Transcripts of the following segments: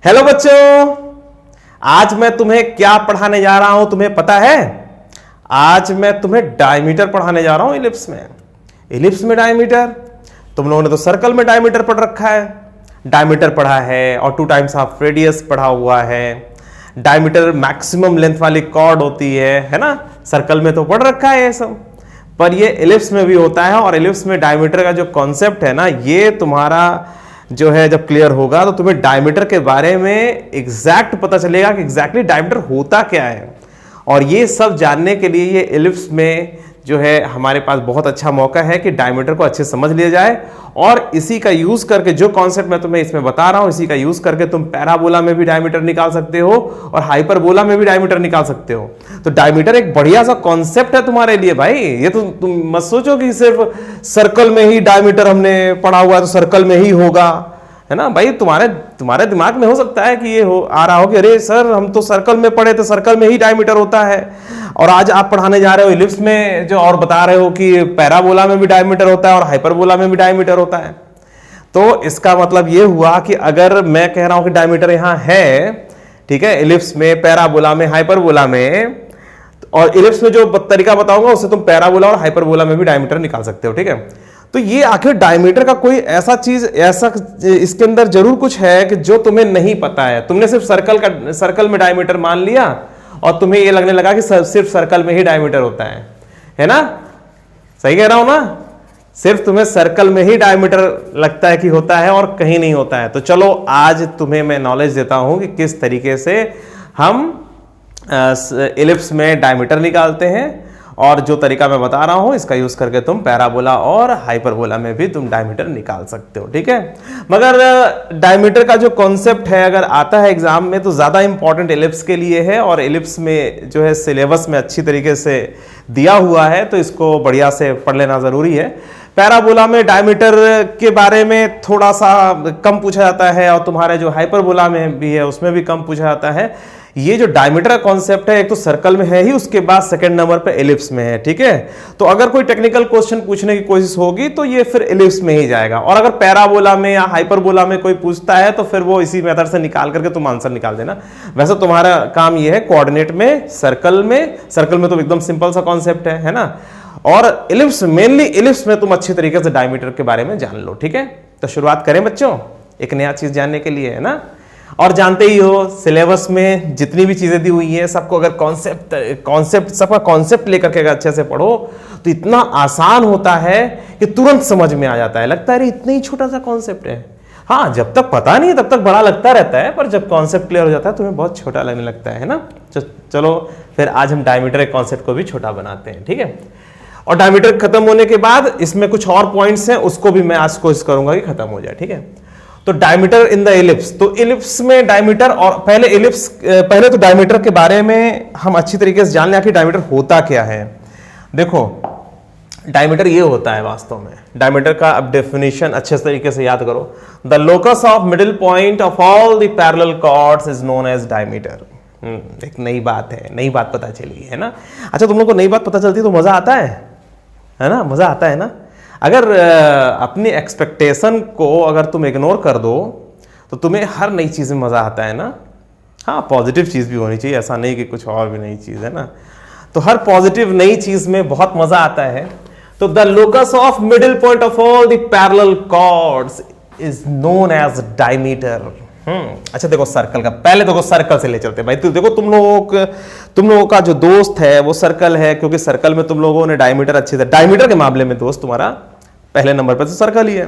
Hello बच्चों, आज मैं तुम्हें क्या पढ़ाने जा रहा हूं तुम्हें पता है? आज मैं तुम्हें डायमीटर पढ़ाने जा रहा हूं। इलिप्स में डायमीटर। तुम लोगों ने तो सर्कल में डायमीटर पढ़ रखा है, डायमीटर पढ़ा है और 2 टाइम्स ऑफ रेडियस पढ़ा हुआ है। डायमीटर मैक्सिमम लेंथ वाली कॉर्ड होती है ना? सर्कल में तो पढ़ रखा है ये सब, पर ये इलिप्स में भी होता है। और इलिप्स में डायमीटर का जो कॉन्सेप्ट है ना, ये तुम्हारा जो है जब क्लियर होगा तो तुम्हें डायमीटर के बारे में एग्जैक्ट पता चलेगा कि एग्जैक्टली डायमीटर होता क्या है। और ये सब जानने के लिए ये इलिप्स में जो है हमारे पास बहुत अच्छा मौका है कि डायमीटर को अच्छे समझ लिया जाए। और इसी का यूज करके जो कॉन्सेप्ट मैं तुम्हें इसमें बता रहा हूं, इसी का यूज करके तुम पैराबोला में भी डायमीटर निकाल सकते हो और हाइपरबोला में भी डायमीटर निकाल सकते हो। तो डायमीटर एक बढ़िया सा कॉन्सेप्ट है तुम्हारे लिए भाई। ये तो तुम मत सोचो कि सिर्फ सर्कल में ही डायमीटर हमने पढ़ा हुआ है तो सर्कल में ही होगा, है ना भाई। तुम्हारे दिमाग में हो सकता है कि ये हो आ रहा हो कि अरे सर हम तो सर्कल में पढ़े थे, सर्कल में ही डायमीटर होता है। और आज आप पढ़ाने जा रहे हो इलिप्स में जो, और बता रहे हो कि पैराबोला में भी डायमीटर होता है और हाइपरबोला में भी डायमीटर होता है। तो इसका मतलब ये हुआ कि अगर मैं कह रहा हूं कि डायमीटर यहां है, ठीक है, इलिप्स में, पैराबोला में, हाइपरबोला में, और इलिप्स में जो तरीका बताऊंगा उससे तुम पैराबोला और हाइपरबोला में भी डायमीटर निकाल सकते हो, ठीक है। तो ये आखिर डायमीटर का कोई ऐसा चीज, ऐसा इसके अंदर जरूर कुछ है कि जो तुम्हें नहीं पता है। तुमने सिर्फ सर्कल में डायमीटर मान लिया और तुम्हें ये लगने लगा कि सिर्फ सर्कल में ही डायमीटर होता है ना? सही कह रहा हूं ना? सिर्फ तुम्हें सर्कल में ही डायमीटर लगता है कि होता है और कहीं नहीं होता है। तो चलो आज तुम्हें मैं नॉलेज देता हूं कि किस तरीके से हम इलिप्स में डायमीटर निकालते हैं। और जो तरीका मैं बता रहा हूं इसका यूज करके तुम पैराबोला और हाइपरबोला में भी तुम डायमीटर निकाल सकते हो, ठीक है। मगर डायमीटर का जो कॉन्सेप्ट है अगर आता है एग्जाम में तो ज्यादा इंपॉर्टेंट इलिप्स के लिए है। और इलिप्स में जो है सिलेबस में अच्छी तरीके से दिया हुआ है, तो इसको बढ़िया से पढ़ लेना जरूरी है। पैराबोला में डायमीटर के बारे में थोड़ा सा कम पूछा जाता है और तुम्हारे जो हाइपरबोला में भी है उसमें भी कम पूछा जाता है। ये जो डायमीटर का कॉन्सेप्ट है एक तो सर्कल में है ही, उसके बाद सेकंड नंबर पे इलिप्स में है, ठीक है। तो अगर कोई टेक्निकल क्वेश्चन पूछने की कोशिश होगी तो ये फिर इलिप्स में ही जाएगा। और अगर पैराबोला में या हाइपरबोला में कोई पूछता है तो फिर वो इसी मेथड से निकाल करके तुम आंसर निकाल देना। वैसे तुम्हारा काम ये है कोऑर्डिनेट में, सर्कल में तो एकदम सिंपल सा कॉन्सेप्ट है ना। और इलिप्स, मेनली इलिप्स में तुम अच्छी तरीके से डायमीटर के बारे में जान लो, ठीक है। तो शुरुआत करें बच्चों एक नया चीज जानने के लिए, है ना। और जानते ही हो सिलेबस में जितनी भी चीजें दी हुई है सबको अगर सबका कॉन्सेप्ट लेकर के अगर अच्छे से पढ़ो तो इतना आसान होता है कि तुरंत समझ में आ जाता है। लगता है इतना ही छोटा सा कॉन्सेप्ट है। हाँ, जब तक पता नहीं तब तक बड़ा लगता रहता है, पर जब कॉन्सेप्ट क्लियर हो जाता है तुम्हें बहुत छोटा लगने लगता है ना। चलो फिर आज हम डायमीटर के कॉन्सेप्ट को भी छोटा बनाते हैं, ठीक है। और डायमीटर खत्म होने के बाद इसमें कुछ और पॉइंट्स हैं, उसको भी मैं आज कोशिश करूंगा कि खत्म हो जाए, ठीक है। तो डायमीटर इन द इलिप्स, तो इलिप्स में डायमीटर, और पहले तो डायमीटर के बारे में हम अच्छी तरीके से जान लें कि डायमीटर होता क्या है। देखो डायमीटर ये होता है वास्तव में, डायमीटर का अब डेफिनेशन अच्छे तरीके से याद करो। The locus of middle point of all the parallel chords is known as diameter. एक नई बात है, नई बात पता चली है ना। अच्छा, तुम लोग को नई बात पता चलती है तो मजा आता है ना, मजा आता है ना। अगर अपनी एक्सपेक्टेशन को अगर तुम इग्नोर कर दो तो तुम्हें हर नई चीज में मजा आता है ना। हाँ, पॉजिटिव चीज भी होनी चाहिए, ऐसा नहीं कि कुछ और भी नई चीज है ना। तो हर पॉजिटिव नई चीज में बहुत मजा आता है। तो the locus of middle point of all the parallel chords is known as diameter. अच्छा देखो सर्कल का, पहले देखो सर्कल से ले चलते भाई। तो देखो तुम लोगों का जो दोस्त है वो सर्कल है, क्योंकि सर्कल में तुम लोगों ने डायमीटर अच्छे से, डायमीटर के मामले में दोस्त तुम्हारा पहले नंबर पर तो सर्कल ही है।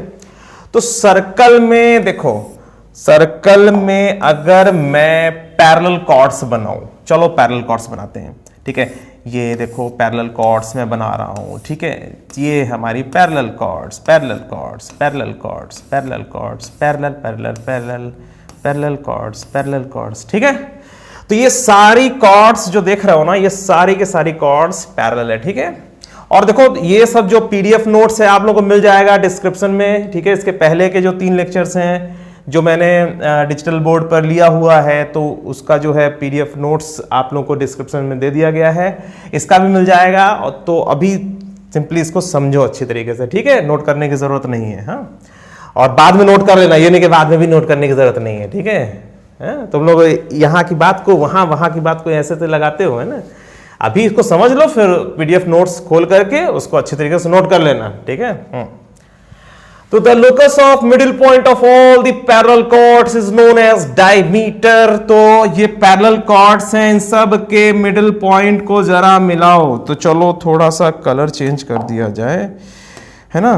तो सर्कल में देखो, सर्कल में अगर मैं पैरेलल कॉर्ड्स बनाऊं, चलो पैरेलल कॉर्ड्स बनाते हैं, ठीक है। ये देखो पैरेलल कॉर्ड्स मैं बना रहा हूं, ठीक है। ये हमारी parallel chords, parallel chords, parallel chords, parallel chords, parallel parallel parallel parallel chords, parallel chords, ठीक है। तो ये सारी कॉर्ड्स जो देख रहे हो ना, ये सारी के सारी कॉर्ड्स पैरेलल है, ठीक है। और देखो ये सब जो पीडीएफ नोट्स है आप लोगों को मिल जाएगा डिस्क्रिप्शन में, ठीक है। इसके पहले के जो 3 लेक्चर्स हैं जो मैंने डिजिटल बोर्ड पर लिया हुआ है, तो उसका जो है पीडीएफ नोट्स आप लोगों को डिस्क्रिप्शन में दे दिया गया है, इसका भी मिल जाएगा। और तो अभी सिंपली इसको समझो अच्छी तरीके से, ठीक है। नोट करने की जरूरत नहीं है, हाँ। और बाद में नोट कर लेना, ये नहीं कि बाद में भी नोट करने की जरूरत नहीं है, ठीक है हैं? तुम लोग यहाँ की बात को वहाँ, वहाँ की बात को ऐसे तो लगाते हो, है ना। अभी इसको समझ लो, फिर पीडीएफ नोट्स खोल करके उसको अच्छे तरीके से नोट कर लेना, ठीक है। तो the locus of middle point of all the parallel chords is known as diameter. तो ये पैरेलल कॉर्ड्स हैं, इन सब के मिडिल पॉइंट को जरा मिलाओ। तो चलो थोड़ा सा कलर चेंज कर दिया जाए, है ना।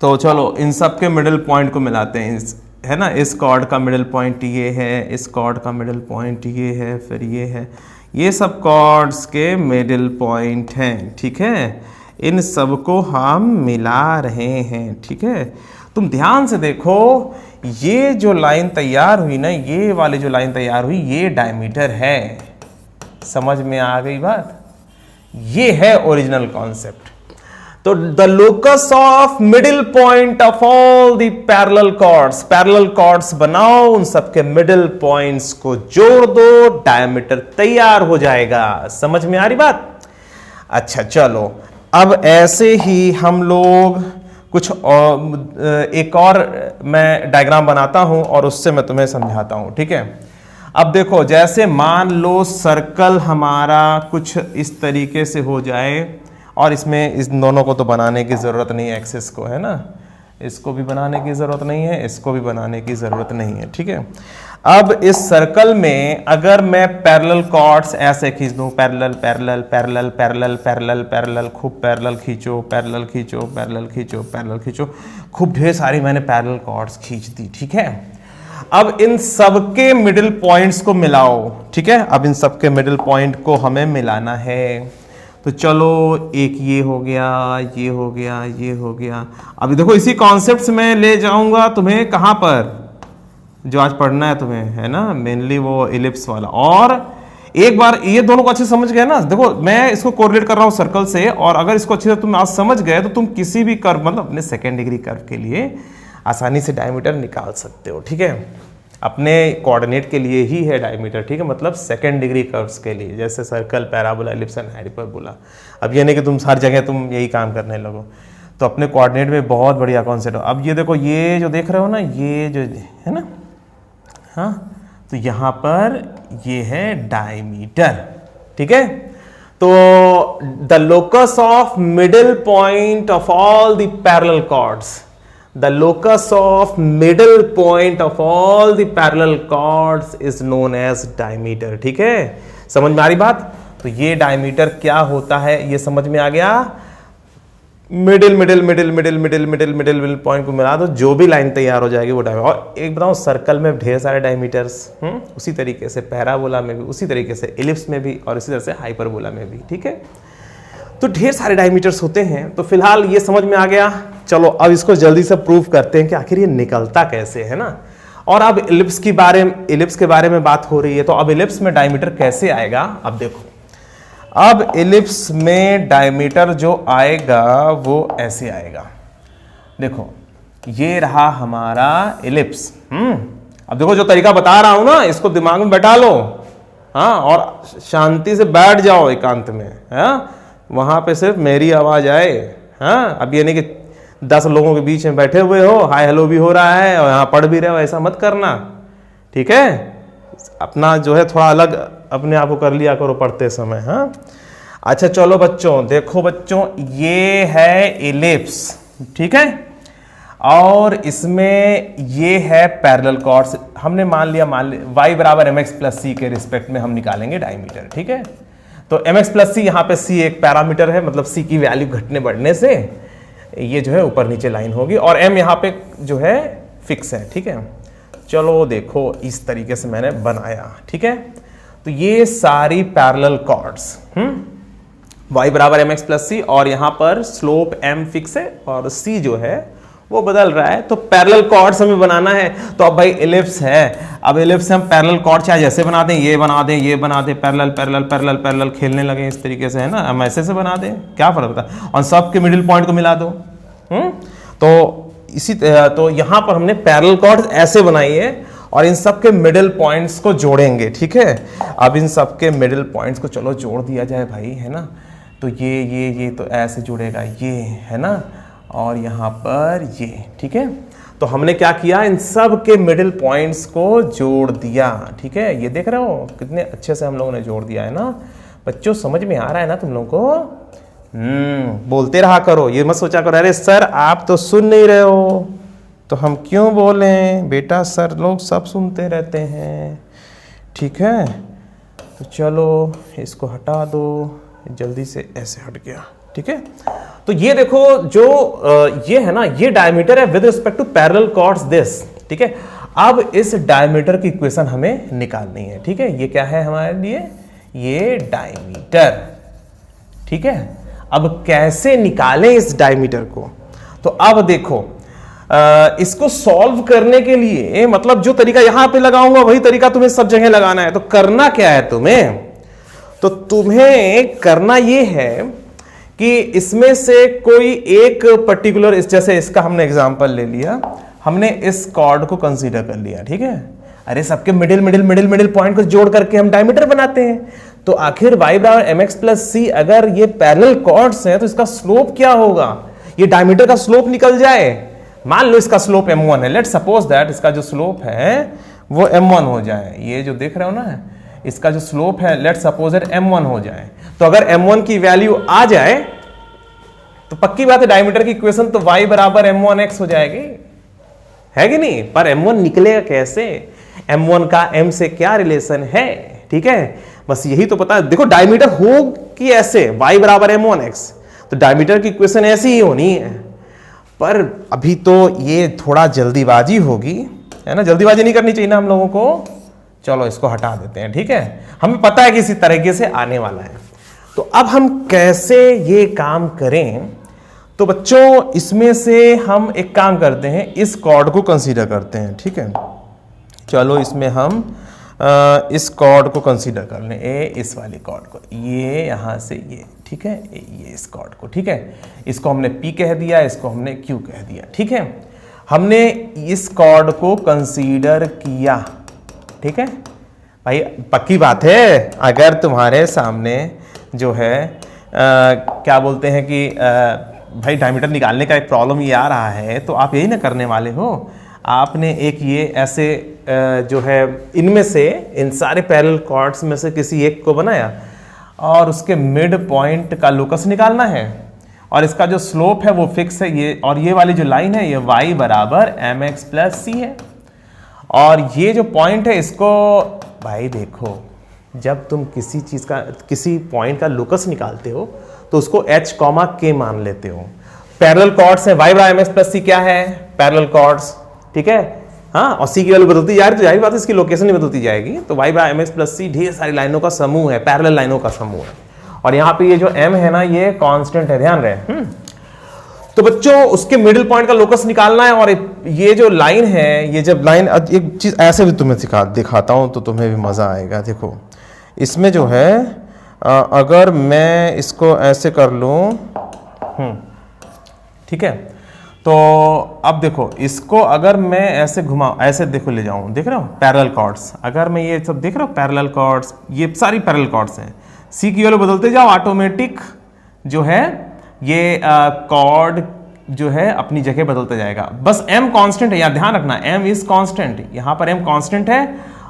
तो चलो इन सब के मिडिल पॉइंट को मिलाते हैं, है ना। इस कॉर्ड का मिडिल पॉइंट ये है, इस कॉर्ड का मिडिल पॉइंट ये है, फिर ये है, ये सब कॉर्ड्स के मिडिल पॉइंट हैं, ठीक है। इन सब को हम मिला रहे हैं, ठीक है। तुम ध्यान से देखो, ये जो लाइन तैयार हुई ना, ये वाली जो लाइन तैयार हुई, ये डायमीटर है। समझ में आ गई बात? ये है ओरिजिनल कॉन्सेप्ट। तो the locus of middle point of all the parallel chords, parallel chords बनाओ, उन सबके मिडिल पॉइंट्स को जोड़ दो, डायमीटर तैयार हो जाएगा। समझ में आ रही बात? अच्छा चलो, अब ऐसे ही हम लोग कुछ एक और मैं डायग्राम बनाता हूं और उससे मैं तुम्हें समझाता हूं, ठीक है। अब देखो, जैसे मान लो सर्कल हमारा कुछ इस तरीके से हो जाए, और इसमें इस दोनों को तो बनाने की ज़रूरत नहीं है, एक्सिस को, है ना। इसको भी बनाने की ज़रूरत नहीं है, इसको भी बनाने की ज़रूरत नहीं है, ठीक है। अब इस सर्कल में अगर मैं पैरेलल कॉर्ड्स ऐसे खींच दूं, parallel parallel parallel parallel parallel parallel, खूब पैरेलल खींचो, पैरेलल खींचो, पैरेलल खींचो, पैरेलल खींचो, खूब ढेर सारी मैंने पैरेलल कॉर्ड्स खींच दी, ठीक है। अब इन सबके मिडिल पॉइंट्स को मिलाओ, ठीक है। अब इन सबके मिडिल पॉइंट को हमें मिलाना है। तो चलो, एक ये हो गया, ये हो गया, ये हो गया। अभी देखो, इसी कॉन्सेप्ट से मैं ले जाऊंगा तुम्हें कहां पर, जो आज पढ़ना है तुम्हें, है ना, मेनली वो इलिप्स वाला। और एक बार ये दोनों को अच्छे समझ गए ना, देखो मैं इसको कोरिलेट कर रहा हूं सर्कल से, और अगर इसको अच्छे से तुम आज समझ गए तो तुम किसी भी कर्व, मतलब अपने सेकेंड डिग्री कर्व के लिए आसानी से डायमीटर निकाल सकते हो, ठीक है। अपने कोऑर्डिनेट के लिए ही है डायमीटर, ठीक है, मतलब सेकेंड डिग्री कर्व्स के लिए, जैसे circle, parabola, ellipse and hyperbola. अब ये नहीं कि तुम हर जगह तुम यही काम करने लगो, तो अपने कोऑर्डिनेट में बहुत बढ़िया कॉन्सेप्ट हो। अब ये देखो, ये जो देख रहे हो ना, ये जो है ना, हाँ, तो यहाँ पर ये है डायमीटर, ठीक है। तो the locus of middle point of all the parallel chords, the locus of middle point of all the parallel chords is known as diameter, ठीक है। समझ में आ रही बात? तो ये डायमीटर क्या होता है ये समझ में आ गया। Middle middle middle middle middle middle middle middle point को मिला दो, जो भी लाइन तैयार हो जाएगी वो डायमीटर। और एक बताऊं, सर्कल में ढेर सारे डायमीटर्स, उसी तरीके से पैराबोला में भी, उसी तरीके से इलिप्स में भी, और इसी तरह से हाइपरबोला में भी, ठीक है। तो ढेर सारे डायमीटर्स होते हैं। तो फिलहाल ये समझ में आ गया। चलो अब इसको जल्दी से प्रूव करते हैं कि आखिर ये निकलता कैसे, है ना। और अब इलिप्स के बारे में बात हो रही है, तो अब इलिप्स में डायमीटर कैसे आएगा। अब देखो, अब इलिप्स में डायमीटर जो आएगा वो ऐसे आएगा। देखो, ये रहा हमारा इलिप्स। अब देखो, जो तरीका बता रहा हूं ना, इसको दिमाग में बैठा लो, हाँ, और शांति से बैठ जाओ एकांत में, हाँ, वहां पे सिर्फ मेरी आवाज आए, हाँ। अब ये नहीं कि 10 लोगों के बीच में बैठे हुए हो, हाय हेलो भी हो रहा है और यहाँ पढ़ भी रहे हो, ऐसा मत करना, ठीक है। अपना जो है थोड़ा अलग अपने आप को कर लिया करो पढ़ते समय, हाँ। अच्छा चलो बच्चों, देखो बच्चों, ये है इलिप्स, ठीक है, और इसमें ये है पैरेलल कॉर्ड्स। हमने मान लिया y बराबर mx प्लस सी के रिस्पेक्ट में हम निकालेंगे डायमीटर, ठीक है। तो mx प्लस सी, यहाँ पे c एक पैरामीटर है, मतलब c की वैल्यू घटने बढ़ने से ये जो है ऊपर नीचे लाइन होगी, और m यहाँ पे जो है फिक्स है, ठीक है। चलो देखो, इस तरीके से मैंने बनाया, ठीक है। तो ये सारी पैरेलल कॉर्ड्स, y बराबर mx प्लस सी, और यहाँ पर स्लोप m फिक्स है और c जो है वो बदल रहा है। तो पैरेलल कॉर्ड्स हमें बनाना है। तो अब भाई इलिप्स है, अब इलिप्स से हम पैरेलल कॉर्ड चाहे जैसे बना दें, ये बना दें, ये बना दें, पैरेलल पैरेलल पैरेलल पैरेलल खेलने लगे इस तरीके से, है ना। हम ऐसे से बना दें, क्या फर्क पड़ता है, और सबके मिडिल पॉइंट को मिला दो। तो यहाँ पर हमने पैरेलल कॉर्ड्स ऐसे बनाई है, और इन सब के मिडिल पॉइंट्स को जोड़ेंगे, ठीक है। अब इन सब के मिडिल पॉइंट्स को चलो जोड़ दिया जाए भाई, है ना। तो ये तो ऐसे जुड़ेगा, ये है ना, और यहाँ पर ये, ठीक है। तो हमने क्या किया, इन सब के मिडिल पॉइंट्स को जोड़ दिया। ठीक है, ये देख रहे हो कितने अच्छे से हम लोगों ने जोड़ दिया है ना। बच्चों समझ में आ रहा है ना तुम लोगों को? बोलते रहा करो, ये मत सोचा करो अरे सर आप तो सुन नहीं रहे हो तो हम क्यों बोलें। बेटा सर लोग सब सुनते रहते हैं। ठीक है, तो चलो इसको हटा दो, जल्दी से ऐसे हट गया। ठीक है, तो ये देखो जो ये है ना, ये डायमीटर है with respect to parallel chords this. ठीक है, अब इस डायमीटर की इक्वेशन हमें निकालनी है। ठीक है, ये क्या है हमारे लिए, ये डायमीटर। ठीक है, अब कैसे निकालें इस डायमीटर को, तो अब देखो इसको सॉल्व करने के लिए, मतलब जो तरीका यहां पे लगाऊंगा वही तरीका तुम्हें सब जगह लगाना है। तो करना क्या है तुम्हें, तो तुम्हें करना ये है कि इसमें से कोई एक पर्टिकुलर, जैसे इसका हमने एग्जांपल ले लिया, हमने इस कॉर्ड को कंसीडर कर लिया। ठीक है, अरे सबके middle middle middle middle point को जोड़ करके हम डायमीटर बनाते हैं। तो आखिर y बराबर mx प्लस सी अगर ये पैरेलल कॉर्ड्स हैं तो इसका स्लोप क्या होगा, ये डायमीटर का स्लोप निकल जाए। मान लो इसका स्लोप m1 है, लेट सपोज दैट इसका जो स्लोप है वो m1 हो जाए। ये जो देख रहे हो ना, इसका जो स्लोप है लेट सपोज दैट m1 हो जाए। तो अगर m1 की वैल्यू आ जाए तो पक्की बात है डायमीटर की इक्वेशन तो y बराबर m1x हो जाएगी, है कि नहीं। पर m1 निकलेगा कैसे, m1 का m से क्या रिलेशन है। ठीक है, बस यही तो पता है। देखो डायमीटर हो कि ऐसे y बराबर m1x, तो डायमीटर की इक्वेशन ऐसी ही होनी है। पर अभी तो ये थोड़ा जल्दीबाजी होगी, है ना, जल्दीबाजी नहीं करनी चाहिए ना हम लोगों को। चलो इसको हटा देते हैं। ठीक है, हमें पता है कि इसी तरीके से आने वाला है। तो अब हम कैसे ये काम करें, तो बच्चों इसमें से हम एक काम करते हैं, इस कॉर्ड को कंसीडर करते हैं। ठीक है, चलो इसमें हम इस कॉर्ड को कंसीडर कर लें, इस वाली कॉर्ड को, ये यहां से ये। ठीक है, ये इस कॉर्ड को। ठीक है, इसको हमने P कह दिया, इसको हमने Q कह दिया। ठीक है, हमने इस कॉर्ड को कंसीडर किया। ठीक है भाई, पक्की बात है अगर तुम्हारे सामने जो है क्या बोलते हैं कि भाई डायमीटर निकालने का एक प्रॉब्लम ये आ रहा है, तो आप यही ना करने वाले हो। आपने एक ये ऐसे जो है इनमें से, इन सारे पैरेलल कॉर्ड्स में से किसी एक को बनाया और उसके मिड पॉइंट का लोकस निकालना है, और इसका जो स्लोप है वो फिक्स है ये, और ये वाली जो लाइन है ये y बराबर mx प्लस सी है। और ये जो पॉइंट है इसको भाई देखो, जब तुम किसी चीज का, किसी पॉइंट का लोकस निकालते हो तो उसको h, k मान लेते हो। पैरेलल कॉर्ड्स है, y बराबर mx प्लस सी क्या है, पैरेलल कॉर्ड्स। ठीक है, हाँ, और सी की वैल्यू बदलती जा रही तो जाहिर बात है इसकी लोकेशन नहीं बदलती जाएगी। तो y बराबर mx प्लस सी ढेर सारी लाइनों का समूह है, पैरेलल लाइनों का समूह है। और यहाँ पे ये जो m है ना, ये कांस्टेंट है, ध्यान रहे। तो बच्चों उसके मिडिल पॉइंट का लोकस निकालना है। और ये जो लाइन है, ये जब लाइन, एक चीज ऐसे भी तुम्हें दिखाता हूं तो तुम्हें भी मजा आएगा। देखो इसमें जो है अगर मैं इसको ऐसे कर लूं, ठीक है, तो अब देखो इसको अगर मैं ऐसे घुमाऊं, ऐसे देखो ले जाऊं, देख रहे हो पैरेलल कॉर्ड्स, अगर मैं ये सब देख रहे हो पैरेलल कॉर्ड्स, ये सारी पैरेलल कॉर्ड्स हैं। सी की वैल्यू बदलते जाओ, ऑटोमेटिक जो है ये कॉर्ड जो है अपनी जगह बदलता जाएगा। बस m कांस्टेंट है, यहाँ ध्यान रखना, m इज कांस्टेंट, यहाँ पर m कांस्टेंट है।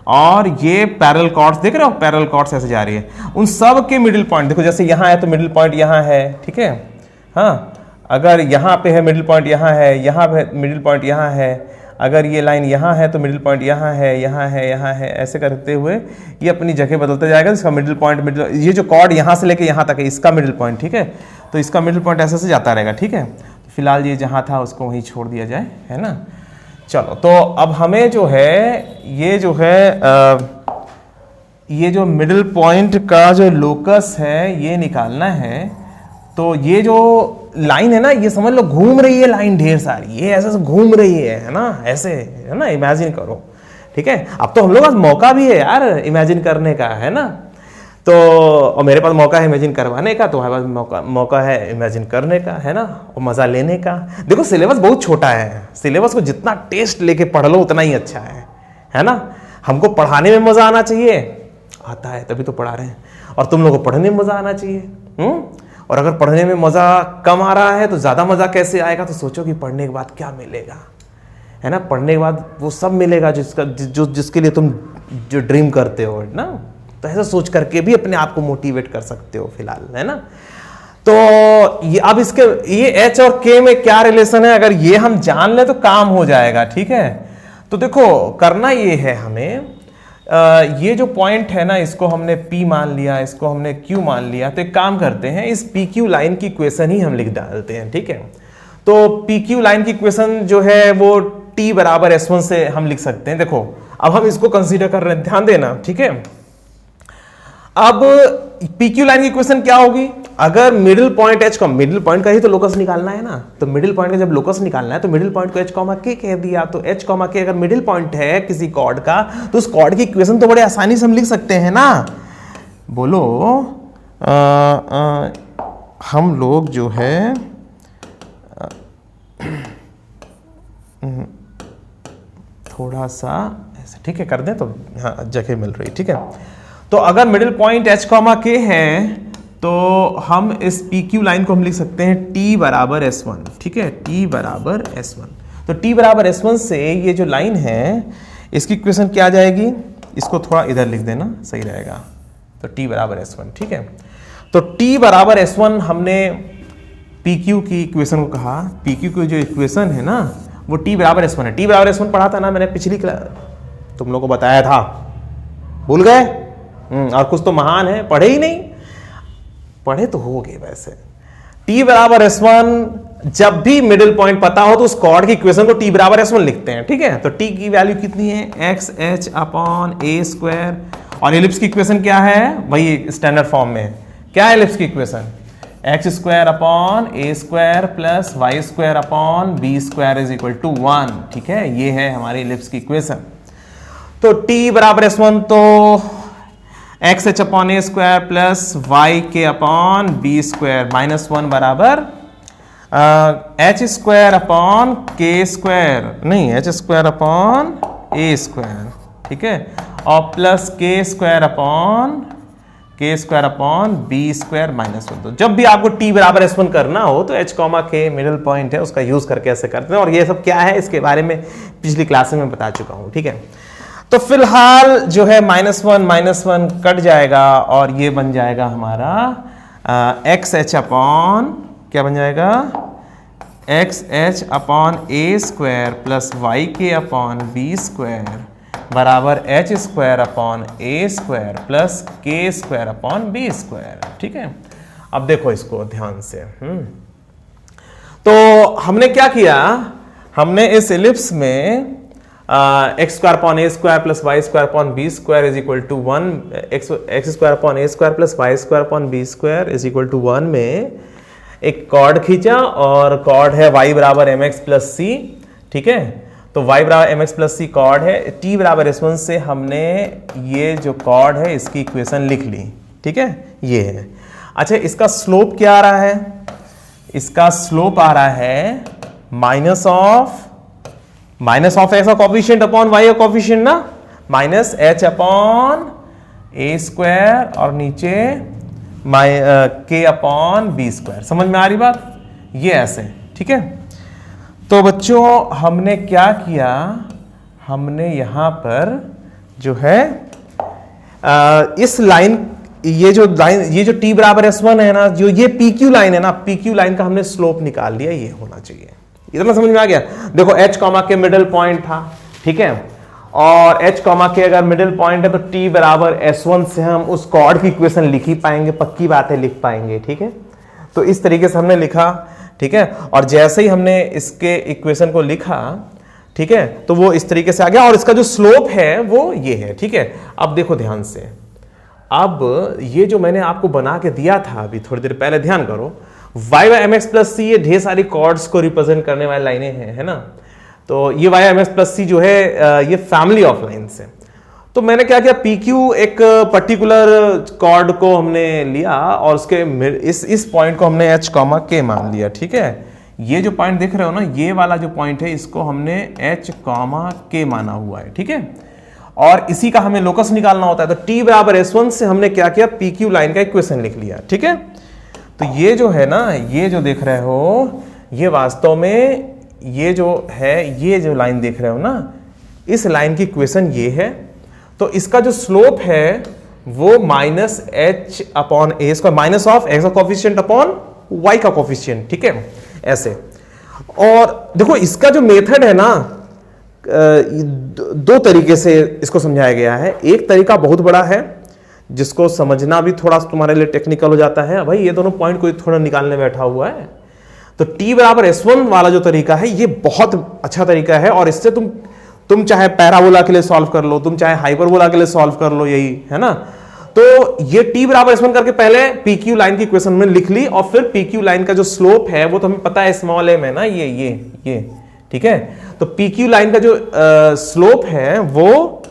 और ये पैरेलल कॉर्ड्स देख रहे हो, पैरेलल कॉर्ड्स ऐसे जा रही है, उन सब के मिडिल पॉइंट देखो, जैसे यहाँ है तो मिडिल पॉइंट यहाँ है। ठीक है, हाँ, अगर यहाँ पे है मिडिल पॉइंट यहाँ है, यहाँ पे मिडिल पॉइंट यहाँ है, अगर ये लाइन यहाँ है तो मिडिल पॉइंट यहाँ है, यहाँ है, यहाँ है, ऐसे करते हुए ये अपनी जगह बदलता जाएगा। इसका मिडिल पॉइंट, ये जो कॉर्ड यहाँ से लेके यहाँ तक है इसका मिडिल पॉइंट। ठीक है, तो इसका मिडिल पॉइंट ऐसे से जाता रहेगा। ठीक है, तो फिलहाल ये जहाँ था उसको वहीं छोड़ दिया जाए, है ना। चलो, तो अब हमें जो है ये जो है ये जो मिडिल पॉइंट का जो लोकस है ये निकालना है। तो ये जो लाइन है ना, ये समझ लो घूम रही है लाइन ढेर सारी, ये ऐसे घूम रही है ना, ऐसे, है ना, इमेजिन करो। ठीक है, अब तो हम लोग पास मौका भी है यार इमेजिन करने का, है ना। तो और मेरे पास मौका है इमेजिन करवाने का, तो हमारे पास मौका है इमेजिन करने का, है ना, और मजा लेने का। देखो सिलेबस बहुत छोटा है, सिलेबस को जितना टेस्ट लेके पढ़ लो उतना ही अच्छा है ना। हमको पढ़ाने में मजा आना चाहिए, आता है तभी तो पढ़ा रहे हैं, और तुम लोगों को पढ़ने में मजा आना चाहिए। और अगर पढ़ने में मजा कम आ रहा है तो ज्यादा मजा कैसे आएगा, तो सोचो कि पढ़ने के बाद क्या मिलेगा, है ना, पढ़ने के बाद वो सब मिलेगा जिसके लिए तुम जो ड्रीम करते हो ना। तो ऐसा सोच करके भी अपने आप को मोटिवेट कर सकते हो फिलहाल, है ना। तो ये अब इसके ये एच और के में क्या रिलेशन है, अगर ये हम जान ले तो काम हो जाएगा, ठीक है। तो देखो करना ये है हमें, ये जो पॉइंट है ना, इसको हमने P मान लिया, इसको हमने Q मान लिया। तो एक काम करते हैं, इस PQ लाइन की इक्वेशन ही हम लिख डालते हैं, ठीक है। तो PQ लाइन की इक्वेशन जो है वो T बराबर S1 से हम लिख सकते हैं। देखो अब हम इसको कंसीडर कर रहे हैं, ध्यान देना, ठीक है। अब PQ लाइन की इक्वेशन क्या होगी, अगर middle point H, middle point का ही तो लोकस निकालना है ना, तो मिडिल पॉइंट का जब लोकस निकालना है तो मिडिल पॉइंट को H, K कह दिया। तो H, K अगर मिडिल पॉइंट है किसी कॉर्ड का, तो उस कॉर्ड की इक्वेशन तो बड़े आसानी से हम लिख सकते हैं ना। बोलो हम लोग जो है थोड़ा सा ऐसे, ठीक है, कर दें तो हाँ जगह मिल रही, ठीक है। तो अगर मिडिल पॉइंट H, K है तो हम इस PQ लाइन को हम लिख सकते हैं T बराबर S1, ठीक है, T बराबर S1। तो T बराबर S1 से ये जो लाइन है इसकी इक्वेशन क्या आ जाएगी, इसको थोड़ा इधर लिख देना सही रहेगा। तो T बराबर S1, ठीक है। तो T बराबर S1 हमने PQ की इक्वेशन को कहा, PQ की जो इक्वेशन है ना वो T बराबर S1 है। T बराबर S1 पढ़ा था ना मैंने पिछली क्लास, तुम लोगों को बताया था, भूल गए? और कुछ तो महान है, पढ़े ही नहीं, पढ़े तो होगे वैसे। T बराबर S1, जब भी मिडिल पॉइंट पता हो तो उस कॉर्ड की इक्वेशन को T बराबर S1 लिखते हैं, ठीक है। तो T की वैल्यू कितनी है, XH अपॉन A स्क्वायर, और एलिप्स की इक्वेशन क्या है, वही स्टैंडर्ड फॉर्म में क्या है एलिप्स की equation, x square upon a square plus y square upon b square is equal to 1, ठीक है। ये है हमारी एलिप्स की इक्वेशन। तो T बराबर S1 तो एक्स एच अपॉन ए square plus y k upon B square minus 1 बराबर h square upon k square, नहीं एच स्क्वायर अपॉन ए स्क्वायर, ठीक है, और प्लस के square upon B square minus 1। तो जब भी आपको T बराबर S1 करना हो तो H, K मिडिल पॉइंट है उसका यूज करके ऐसे करते हैं। और ये सब क्या है इसके बारे में पिछली क्लास में बता चुका हूं, ठीक है। तो फिलहाल जो है -1 कट जाएगा और ये बन जाएगा हमारा एक्स एच अपॉन, क्या बन जाएगा, एक्स एच अपॉन ए square plus y k upon B square बराबर एच स्क्वायर अपॉन ए स्क्वायर प्लस के स्क्वायर अपॉन बी स्क्वायर, ठीक है। अब देखो इसको ध्यान से। तो हमने क्या किया, हमने इस एलिप्स में x square upon A square plus Y square upon B square is equal to 1, x square upon A square plus Y square upon B square is equal to 1 में एक कॉर्ड खींचा, और कॉर्ड है y बराबर M X plus सी, ठीक है। तो y बराबर एम एक्स प्लस सी कॉर्ड है। T बराबर S1 से हमने ये जो कॉर्ड है इसकी इक्वेशन लिख ली, ठीक है, ये है। अच्छा इसका स्लोप क्या आ रहा है, इसका स्लोप आ रहा है माइनस ऑफ एक्स का कॉफिशिएंट अपॉन वाई का कॉफिशिएंट ना, माइनस एच अपॉन ए स्क्वायर और नीचे के अपॉन बी स्क्वायर। समझ में आ रही बात, ये ऐसे, ठीक है। तो बच्चों हमने क्या किया, हमने यहां पर जो है इस लाइन, ये जो T बराबर S1 है ना, जो ये PQ लाइन है ना, PQ लाइन का हमने स्लोप निकाल लिया, ये होना चाहिए। इतना समझ में आ गया। देखो H, के मिडिल पॉइंट था, ठीक है, और H, के अगर मिडिल पॉइंट है तो T बराबर S1 से हम उस कॉर्ड की इक्वेशन लिख ही पाएंगे, पक्की बात है लिख पाएंगे, ठीक है। तो इस तरीके से हमने लिखा, ठीक है, और जैसे ही हमने इसके इक्वेशन को लिखा, ठीक है, तो वो इस तरीके से आ गया, और इसका जो स्लोप है वो ये है, ठीक है। अब देखो ध्यान से, अब ये जो मैंने आपको बना के दिया था अभी थोड़ी देर पहले, ध्यान करो, y by M X plus C, ये ढेर सारी कॉर्ड्स को रिप्रेजेंट करने वाली लाइनें हैं, है ना। तो ये y एम एक्स प्लस सी जो है ये फैमिली ऑफ लाइन्स है। तो मैंने क्या किया, PQ एक पर्टिकुलर कॉर्ड को हमने लिया और उसके इस पॉइंट को हमने H, K मान लिया, ठीक है। ये जो पॉइंट देख रहे हो ना, ये वाला जो पॉइंट है इसको हमने H, K माना हुआ है, ठीक है, और इसी का हमें लोकस निकालना होता है। तो T बराबर S1 से हमने क्या किया, PQ लाइन का इक्वेशन लिख लिया, ठीक है। तो ये जो है ना, ये जो देख रहे हो, ये वास्तव में ये जो है, ये जो लाइन देख रहे हो ना, इस लाइन की इक्वेशन ये है, तो इसका जो स्लोप है वो minus H upon A square, minus of x का कोफिशिएंट अपॉन वाई का कोफिशिएंट, ठीक है, ऐसे। और देखो इसका जो मेथड है ना, दो तरीके से इसको समझाया गया है। एक तरीका बहुत बड़ा है जिसको समझना भी थोड़ा तुम्हारे लिए टेक्निकल हो जाता है। भाई ये दोनों पॉइंट कोई थोड़ा निकालने बैठा हुआ है, तो t बराबर s1 वाला जो तरीका है ये बहुत अच्छा तरीका है, और इससे तुम चाहे पैराबोला के लिए सॉल्व कर लो, तुम चाहे हाइपरबोला के लिए सॉल्व कर लो, यही है ना। तो ये t बराबर s1 करके पहले PQ लाइन की इक्वेशन में लिख ली, और फिर PQ लाइन का जो स्लोप है वो तो हमें पता है स्मॉल m है ना, ये ठीक है। तो PQ लाइन का जो स्लोप है वो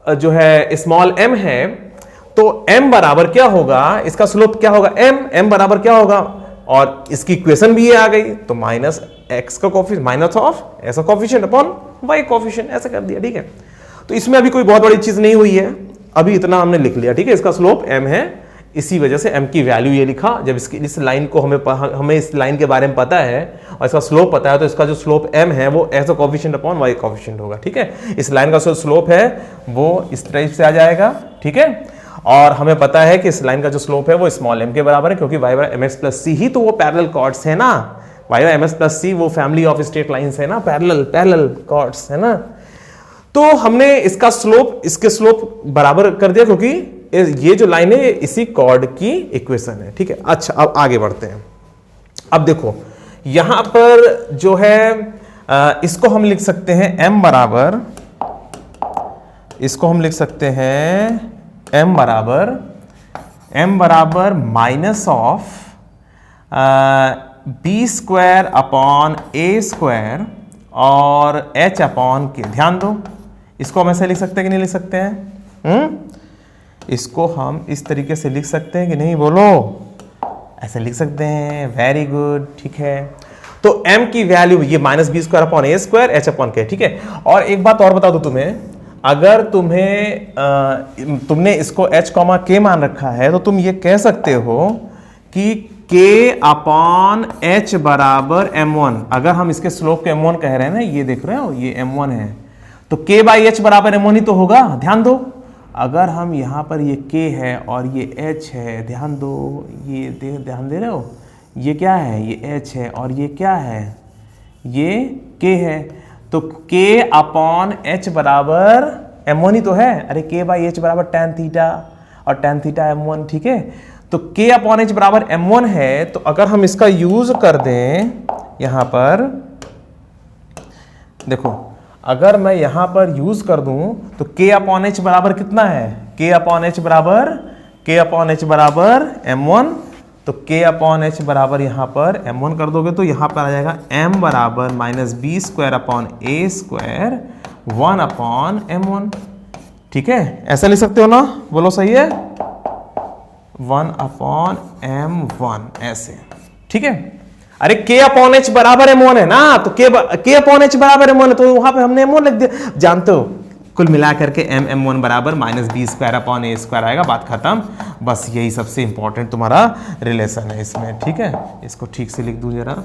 जो है स्मॉल m है, तो m बराबर क्या होगा, इसका स्लोप क्या होगा, m बराबर क्या होगा, और इसकी इक्वेशन भी ये आ गई, तो माइनस एक्स का कोफिशिएंट माइनस ऑफ ऐसा कोफिशिएंट अपॉन वाई कोफिशिएंट, ऐसा कर दिया, ठीक है। तो इसमें अभी कोई बहुत बड़ी चीज नहीं हुई है, अभी इतना हमने लिख लिया, ठीक है। इसका स्लोप m है, इसी वजह से m की वैल्यू ये लिखा। जब इस लाइन को हमें इस लाइन के बारे में पता है और इसका स्लोप पता है, तो इसका जो स्लोप m है वो ऐसा कोफिशिएंट अपॉन वाई कोफिशिएंट होगा, ठीक है। इस लाइन का जो स्लोप है वो इस टाइप से आ जाएगा, ठीक है। और हमें पता है कि इस लाइन का जो स्लोप है वो स्मॉल m के बराबर है, क्योंकि y बराबर mx प्लस सी ही तो वो पैरेलल कॉर्ड्स है ना, y बराबर mx प्लस सी वो फैमिली ऑफ स्ट्रेट लाइंस है ना, पैरेलल कॉर्ड्स है ना। तो हमने इसका स्लोप इसके स्लोप बराबर कर दिया, क्योंकि ये जो लाइन है इसी कॉर्ड की इक्वेशन है, ठीक है। अच्छा, अब आगे बढ़ते हैं। अब देखो यहां पर जो है इसको हम लिख सकते हैं m बराबर, इसको हम लिख सकते हैं m बराबर minus of b square upon A square और h अपॉन के। ध्यान दो, इसको हम ऐसे लिख सकते हैं कि नहीं लिख सकते हैं? इसको हम इस तरीके से लिख सकते हैं कि नहीं, बोलो? ऐसे लिख सकते हैं, वेरी गुड, ठीक है। तो m की वैल्यू ये माइनस बी स्क्वायर अपॉन ए स्क्वायर h अपॉन के, ठीक है। और एक बात और बता दो तुम्हें, अगर तुमने इसको h कॉमा के मान रखा है, तो तुम ये कह सकते हो कि k अपॉन h बराबर m1। अगर हम इसके स्लोप के m1 कह रहे हैं ना, ये देख रहे हो, ये m1 है, तो k बाई h बराबर m1 ही तो होगा। ध्यान दो, अगर हम यहां पर ये k है और ये h है, ध्यान दो, ये ध्यान दे रहे हो, ये क्या है, ये h है और ये क्या है, ये k है, तो k अपॉन h बराबर m1 ही तो है। अरे k बाई h बराबर tan थीटा और tan थीटा m1, ठीक है। तो k अपॉन h बराबर m1 है, तो अगर हम इसका यूज कर दें यहां पर, देखो अगर मैं यहां पर यूज कर दूं तो k अपॉन h बराबर कितना है, k अपॉन h बराबर m1, तो k अपॉन h बराबर यहां पर m1 कर दोगे तो यहां पर आ जाएगा m बराबर माइनस बी स्क्वायर अपॉन ए स्क्वायर 1 अपॉन m1, ठीक है। ऐसा लिख सकते हो ना, बोलो सही है, 1 अपॉन m1 ऐसे, ठीक है। अरे k अपॉन h बराबर m1 है ना, तो k अपॉन h बराबर m1 है, तो वहां पे हमने m1 लिख दिया। जानते हो कुल मिला करके m1 बराबर माइनस बी स्क्वायर अपॉन ए स्क्वायर आएगा, बात खत्म। बस यही सबसे इंपॉर्टेंट तुम्हारा रिलेशन है इसमें, ठीक है। इसको ठीक से लिख दूं जरा,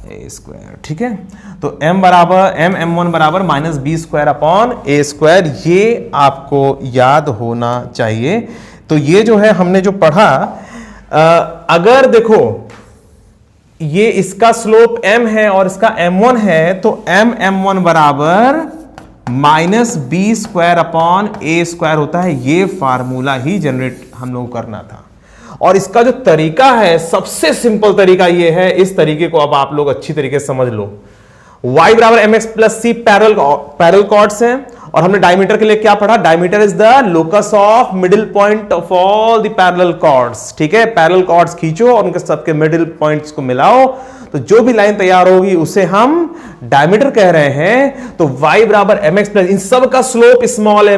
ए स्क्वायर, ठीक है। तो m1 बराबर माइनस बी स्क्वायर अपॉन ए स्क्वायर, ये आपको याद होना चाहिए। तो ये जो है हमने जो पढ़ा, अगर देखो ये इसका स्लोप m है और इसका m1 है, तो m1 बराबर माइनस बी स्क्वायर अपॉन ए स्क्वायर होता है। ये फार्मूला ही जनरेट हम लोग करना था, और इसका जो तरीका है, सबसे सिंपल तरीका ये है, इस तरीके को अब आप लोग अच्छी तरीके से समझ लो। y बराबर mx plus c parallel chords हैं, और हमने डायमीटर के लिए क्या पढ़ा, diameter is the locus of middle point of all the parallel chords, ठीक है। पैरेलल कॉर्ड्स खींचो और उनके सबके मिडिल पॉइंट्स को मिलाओ, तो जो भी लाइन तैयार होगी उसे हम डायमीटर कह रहे हैं। तो y बराबर mx प्लस, इन सब का स्लोप स्मॉल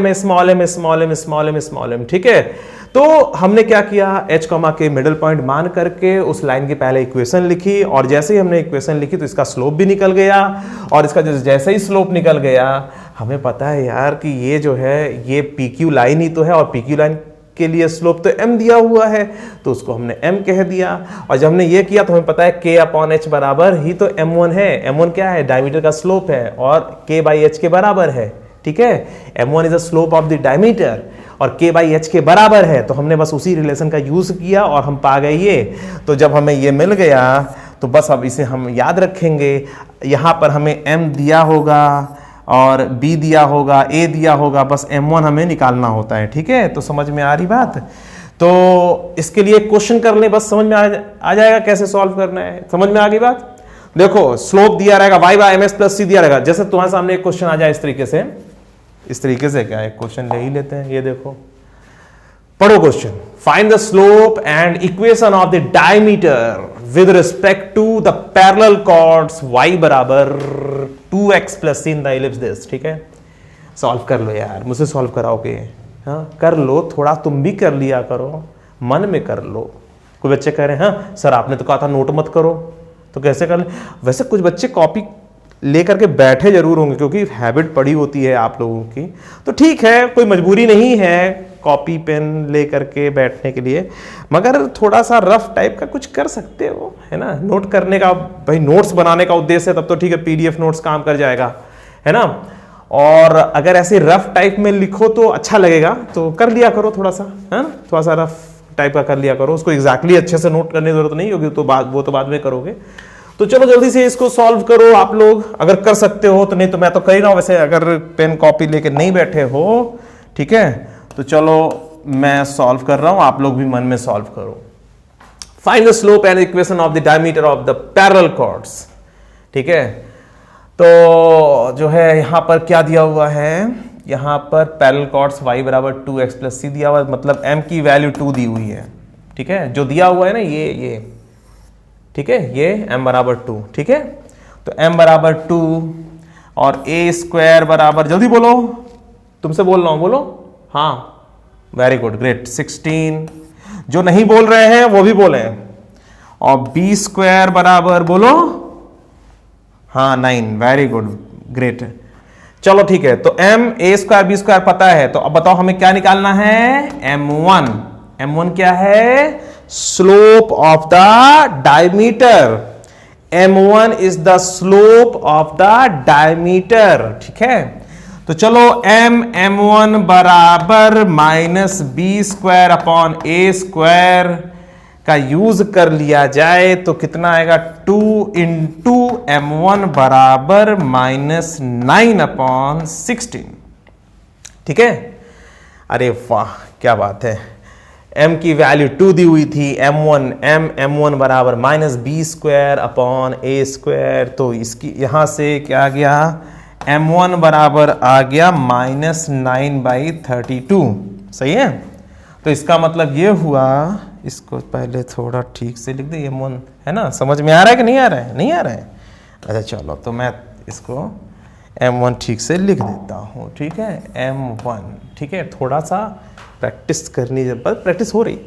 m, ठीक है। तो हमने क्या किया, h कॉमा के मिडिल पॉइंट मान करके उस लाइन की पहले इक्वेशन लिखी, और जैसे ही हमने इक्वेशन लिखी तो इसका स्लोप भी निकल गया, और इसका जैसे ही स्लोप निकल गया, हमें पता है यार कि ये जो है ये PQ लाइन ही तो है, और PQ लाइन के लिए स्लोप तो m दिया हुआ है, तो उसको हमने m कह दिया। और जब हमने ये किया तो हमें पता है k/h बराबर ही तो m1 है। m1 क्या है? डायमीटर का स्लोप है और k/h के बराबर है, ठीक है। m1 is the slope of the diameter और k/h के बराबर है, तो हमने बस उसी रिलेशन का यूज किया और हम पा गए ये। तो जब हमें ये मिल गया तो बस अब इसे हम याद रखेंगे। यहाँ पर हमें m दिया होगा और b दिया होगा, a दिया होगा, बस m1 हमें निकालना होता है, ठीक है। तो समझ में आ रही बात? तो इसके लिए क्वेश्चन कर ले, बस समझ में आ जाएगा कैसे सॉल्व करना है। समझ में आ गई बात? देखो स्लोप दिया रहेगा y/ms+c दिया रहेगा। जैसे तुम्हारे सामने एक क्वेश्चन आ जाए इस तरीके से क्या एक क्वेश्चन ले ही लेते हैं। ये देखो, पढ़ो question. Find the slope and equation of the diameter with respect to the parallel chords y बराबर 2x + c in the ellipse this, ठीक है। सॉल्व कर लो यार, मुझसे सॉल्व कराओगे? हाँ कर लो, थोड़ा तुम भी कर लिया करो, मन में कर लो। कोई बच्चे कह रहे हैं हाँ सर आपने तो कहा था नोट मत करो, तो कैसे कर ले? वैसे कुछ बच्चे कॉपी लेकर के बैठे जरूर होंगे क्योंकि हैबिट पड़ी होती है आप लोगों की, तो ठीक है, कोई मजबूरी नहीं है कॉपी पेन ले करके बैठने के लिए, मगर थोड़ा सा रफ टाइप का कुछ कर सकते हो, है ना। नोट करने का भाई, नोट्स बनाने का उद्देश्य है तब तो ठीक है, पीडीएफ नोट्स काम कर जाएगा, है ना। और अगर ऐसे रफ टाइप में लिखो तो अच्छा लगेगा, तो कर लिया करो थोड़ा सा, है ना, थोड़ा सा रफ टाइप का कर लिया करो। उसको एग्जैक्टली अच्छे से नोट करने की जरूरत नहीं होगी, तो वो तो बाद में करोगे। तो चलो जल्दी से इसको सॉल्व करो आप लोग, अगर कर सकते हो तो, नहीं तो मैं तो कर ही रहा हूं वैसे, अगर पेन कॉपी लेके नहीं बैठे हो, ठीक है, तो चलो मैं सॉल्व कर रहा हूं, आप लोग भी मन में सॉल्व करो। Find the slope and equation of the diameter of the parallel chords, ठीक है। तो जो है यहां पर क्या दिया हुआ है, यहां पर पैरेलल कॉर्ड्स y बराबर 2x + c दिया हुआ है, मतलब m की वैल्यू 2 दी हुई है, ठीक है। जो दिया हुआ है ना ये ठीक है, ये m बराबर 2, ठीक है। तो m बराबर 2 और a² बराबर, जल्दी बोलो, तुमसे बोल रहा हूं, बोलो। हाँ वेरी गुड, ग्रेट, 16। जो नहीं बोल रहे हैं वो भी बोले। और b² बराबर बोलो, हाँ 9, वेरी गुड, ग्रेट। चलो ठीक है, तो m a² b² पता है, तो अब बताओ हमें क्या निकालना है? m1 क्या है? Slope of the diameter. m1 is the slope of the diameter, ठीक है। तो चलो m1 बराबर -b² का यूज कर लिया जाए तो कितना आएगा? 2 × m1 बराबर -9/16, ठीक है। अरे वाह क्या बात है, m की वैल्यू 2 दी हुई थी, m1 बराबर -b² तो इसकी यहां से क्या आ गया? m1 बराबर आ गया -9/32, सही है। तो इसका मतलब ये हुआ, इसको पहले थोड़ा ठीक से लिख दे, m1 है ना, समझ में आ रहा है कि नहीं आ रहा है? नहीं आ रहा है, अच्छा चलो, तो मैं इसको m1 ठीक से लिख देता हूँ, ठीक है, m1, ठीक है। थोड़ा सा प्रैक्टिस करनी, जब प्रैक्टिस हो रही।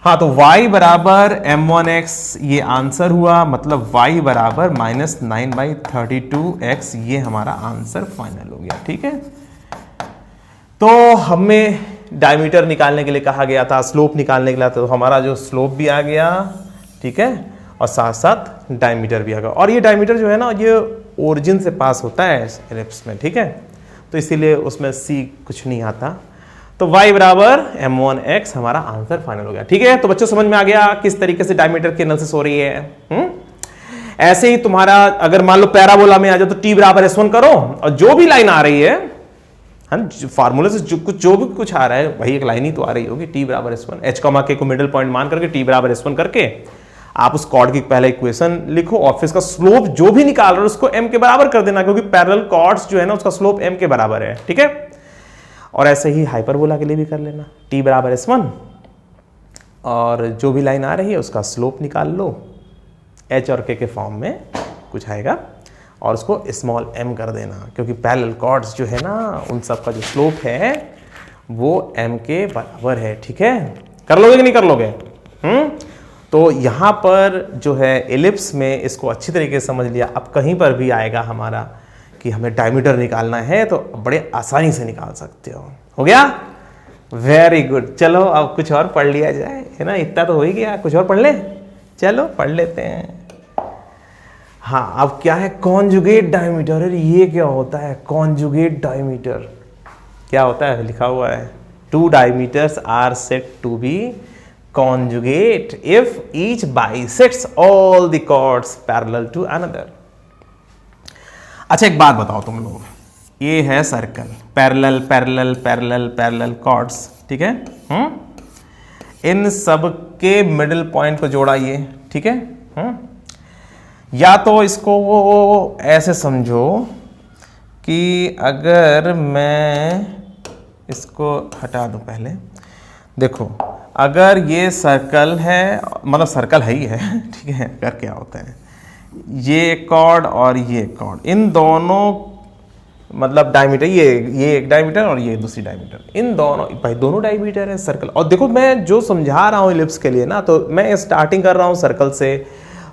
हाँ, तो y बराबर m1x ये आंसर हुआ, मतलब y बराबर -9/32x, ये हमारा आंसर फाइनल हो गया, ठीक है। तो हमें डायमीटर निकालने के लिए कहा गया था, स्लोप निकालने के लिए, तो हमारा जो स्लोप भी आ गया, ठीक है, और साथ साथ डायमीटर भी आ गया। और ये डायमीटर जो है ना, ये ओरिजिन से पास होता है एलिप्स में, ठीक है, तो इसीलिए उसमें c कुछ नहीं आता। तो y बराबर m1x हमारा आंसर फाइनल हो गया, ठीक है। तो बच्चों समझ में आ गया किस तरीके से डायमीटर की एनालिसिस हो रही है। ऐसे ही तुम्हारा अगर मान लो पैराबोला में आ जाओ तो t बराबर s1 करो, और जो भी लाइन आ रही है फार्मूले से जो भी कुछ आ रहा है वही एक लाइन ही तो आ रही होगी, t बराबर s1, h, k को मिडिल पॉइंट मान करके t बराबर s1 करके आप उस कॉर्ड की पहले इक्वेशन लिखो और फिर इसका स्लोप जो भी निकाल रहे हो उसको m के बराबर कर देना, क्योंकि पैरेलल कॉर्ड्स जो है ना उसका स्लोप m के बराबर है, ठीक है। और ऐसे ही हाइपरबोला के लिए भी कर लेना, t बराबर s1 और जो भी लाइन आ रही है उसका स्लोप निकाल लो, h और k के फॉर्म में कुछ आएगा और उसको स्मॉल m कर देना, क्योंकि पैरेलल कॉर्ड्स जो है ना उन सब का जो स्लोप है वो m के बराबर है, ठीक है। कर लोगे कि नहीं कर लोगे? तो यहां पर जो है एलिप्स में इसको अच्छी तरीके से समझ लिया। अब कहीं पर भी आएगा हमारा कि हमें डायमीटर निकालना है तो बड़े आसानी से निकाल सकते हो गया? Very good. चलो अब कुछ और पढ़ लिया जाए, है ना, इतना तो हो ही गया, कुछ और पढ़ ले, चलो पढ़ लेते हैं। हाँ, अब क्या है कॉन्जुगेट डायमीटर। अरे ये क्या होता है कॉन्जुगेट डायमीटर, क्या होता है, लिखा हुआ है two diameters are said to be conjugate if each bisects all the chords parallel to another। अच्छा एक बात बताओ तुम लोग, ये है circle, parallel parallel parallel parallel chords, ठीक है, इन सब के मिडिल पॉइंट को जोड़ा ये, ठीक है, या तो इसको वो ऐसे समझो कि अगर मैं इसको हटा दूं पहले, देखो अगर ये सर्कल है, मतलब सर्कल है ही है, ठीक है, अगर क्या होता है ये कॉर्ड और ये कॉर्ड, इन दोनों मतलब डायमीटर, ये एक डायमीटर और ये दूसरी डायमीटर, इन दोनों भाई दोनों डायमीटर है सर्कल। और देखो मैं जो समझा रहा हूँ इलिप्स के लिए ना, तो मैं स्टार्टिंग कर रहा हूँ सर्कल से,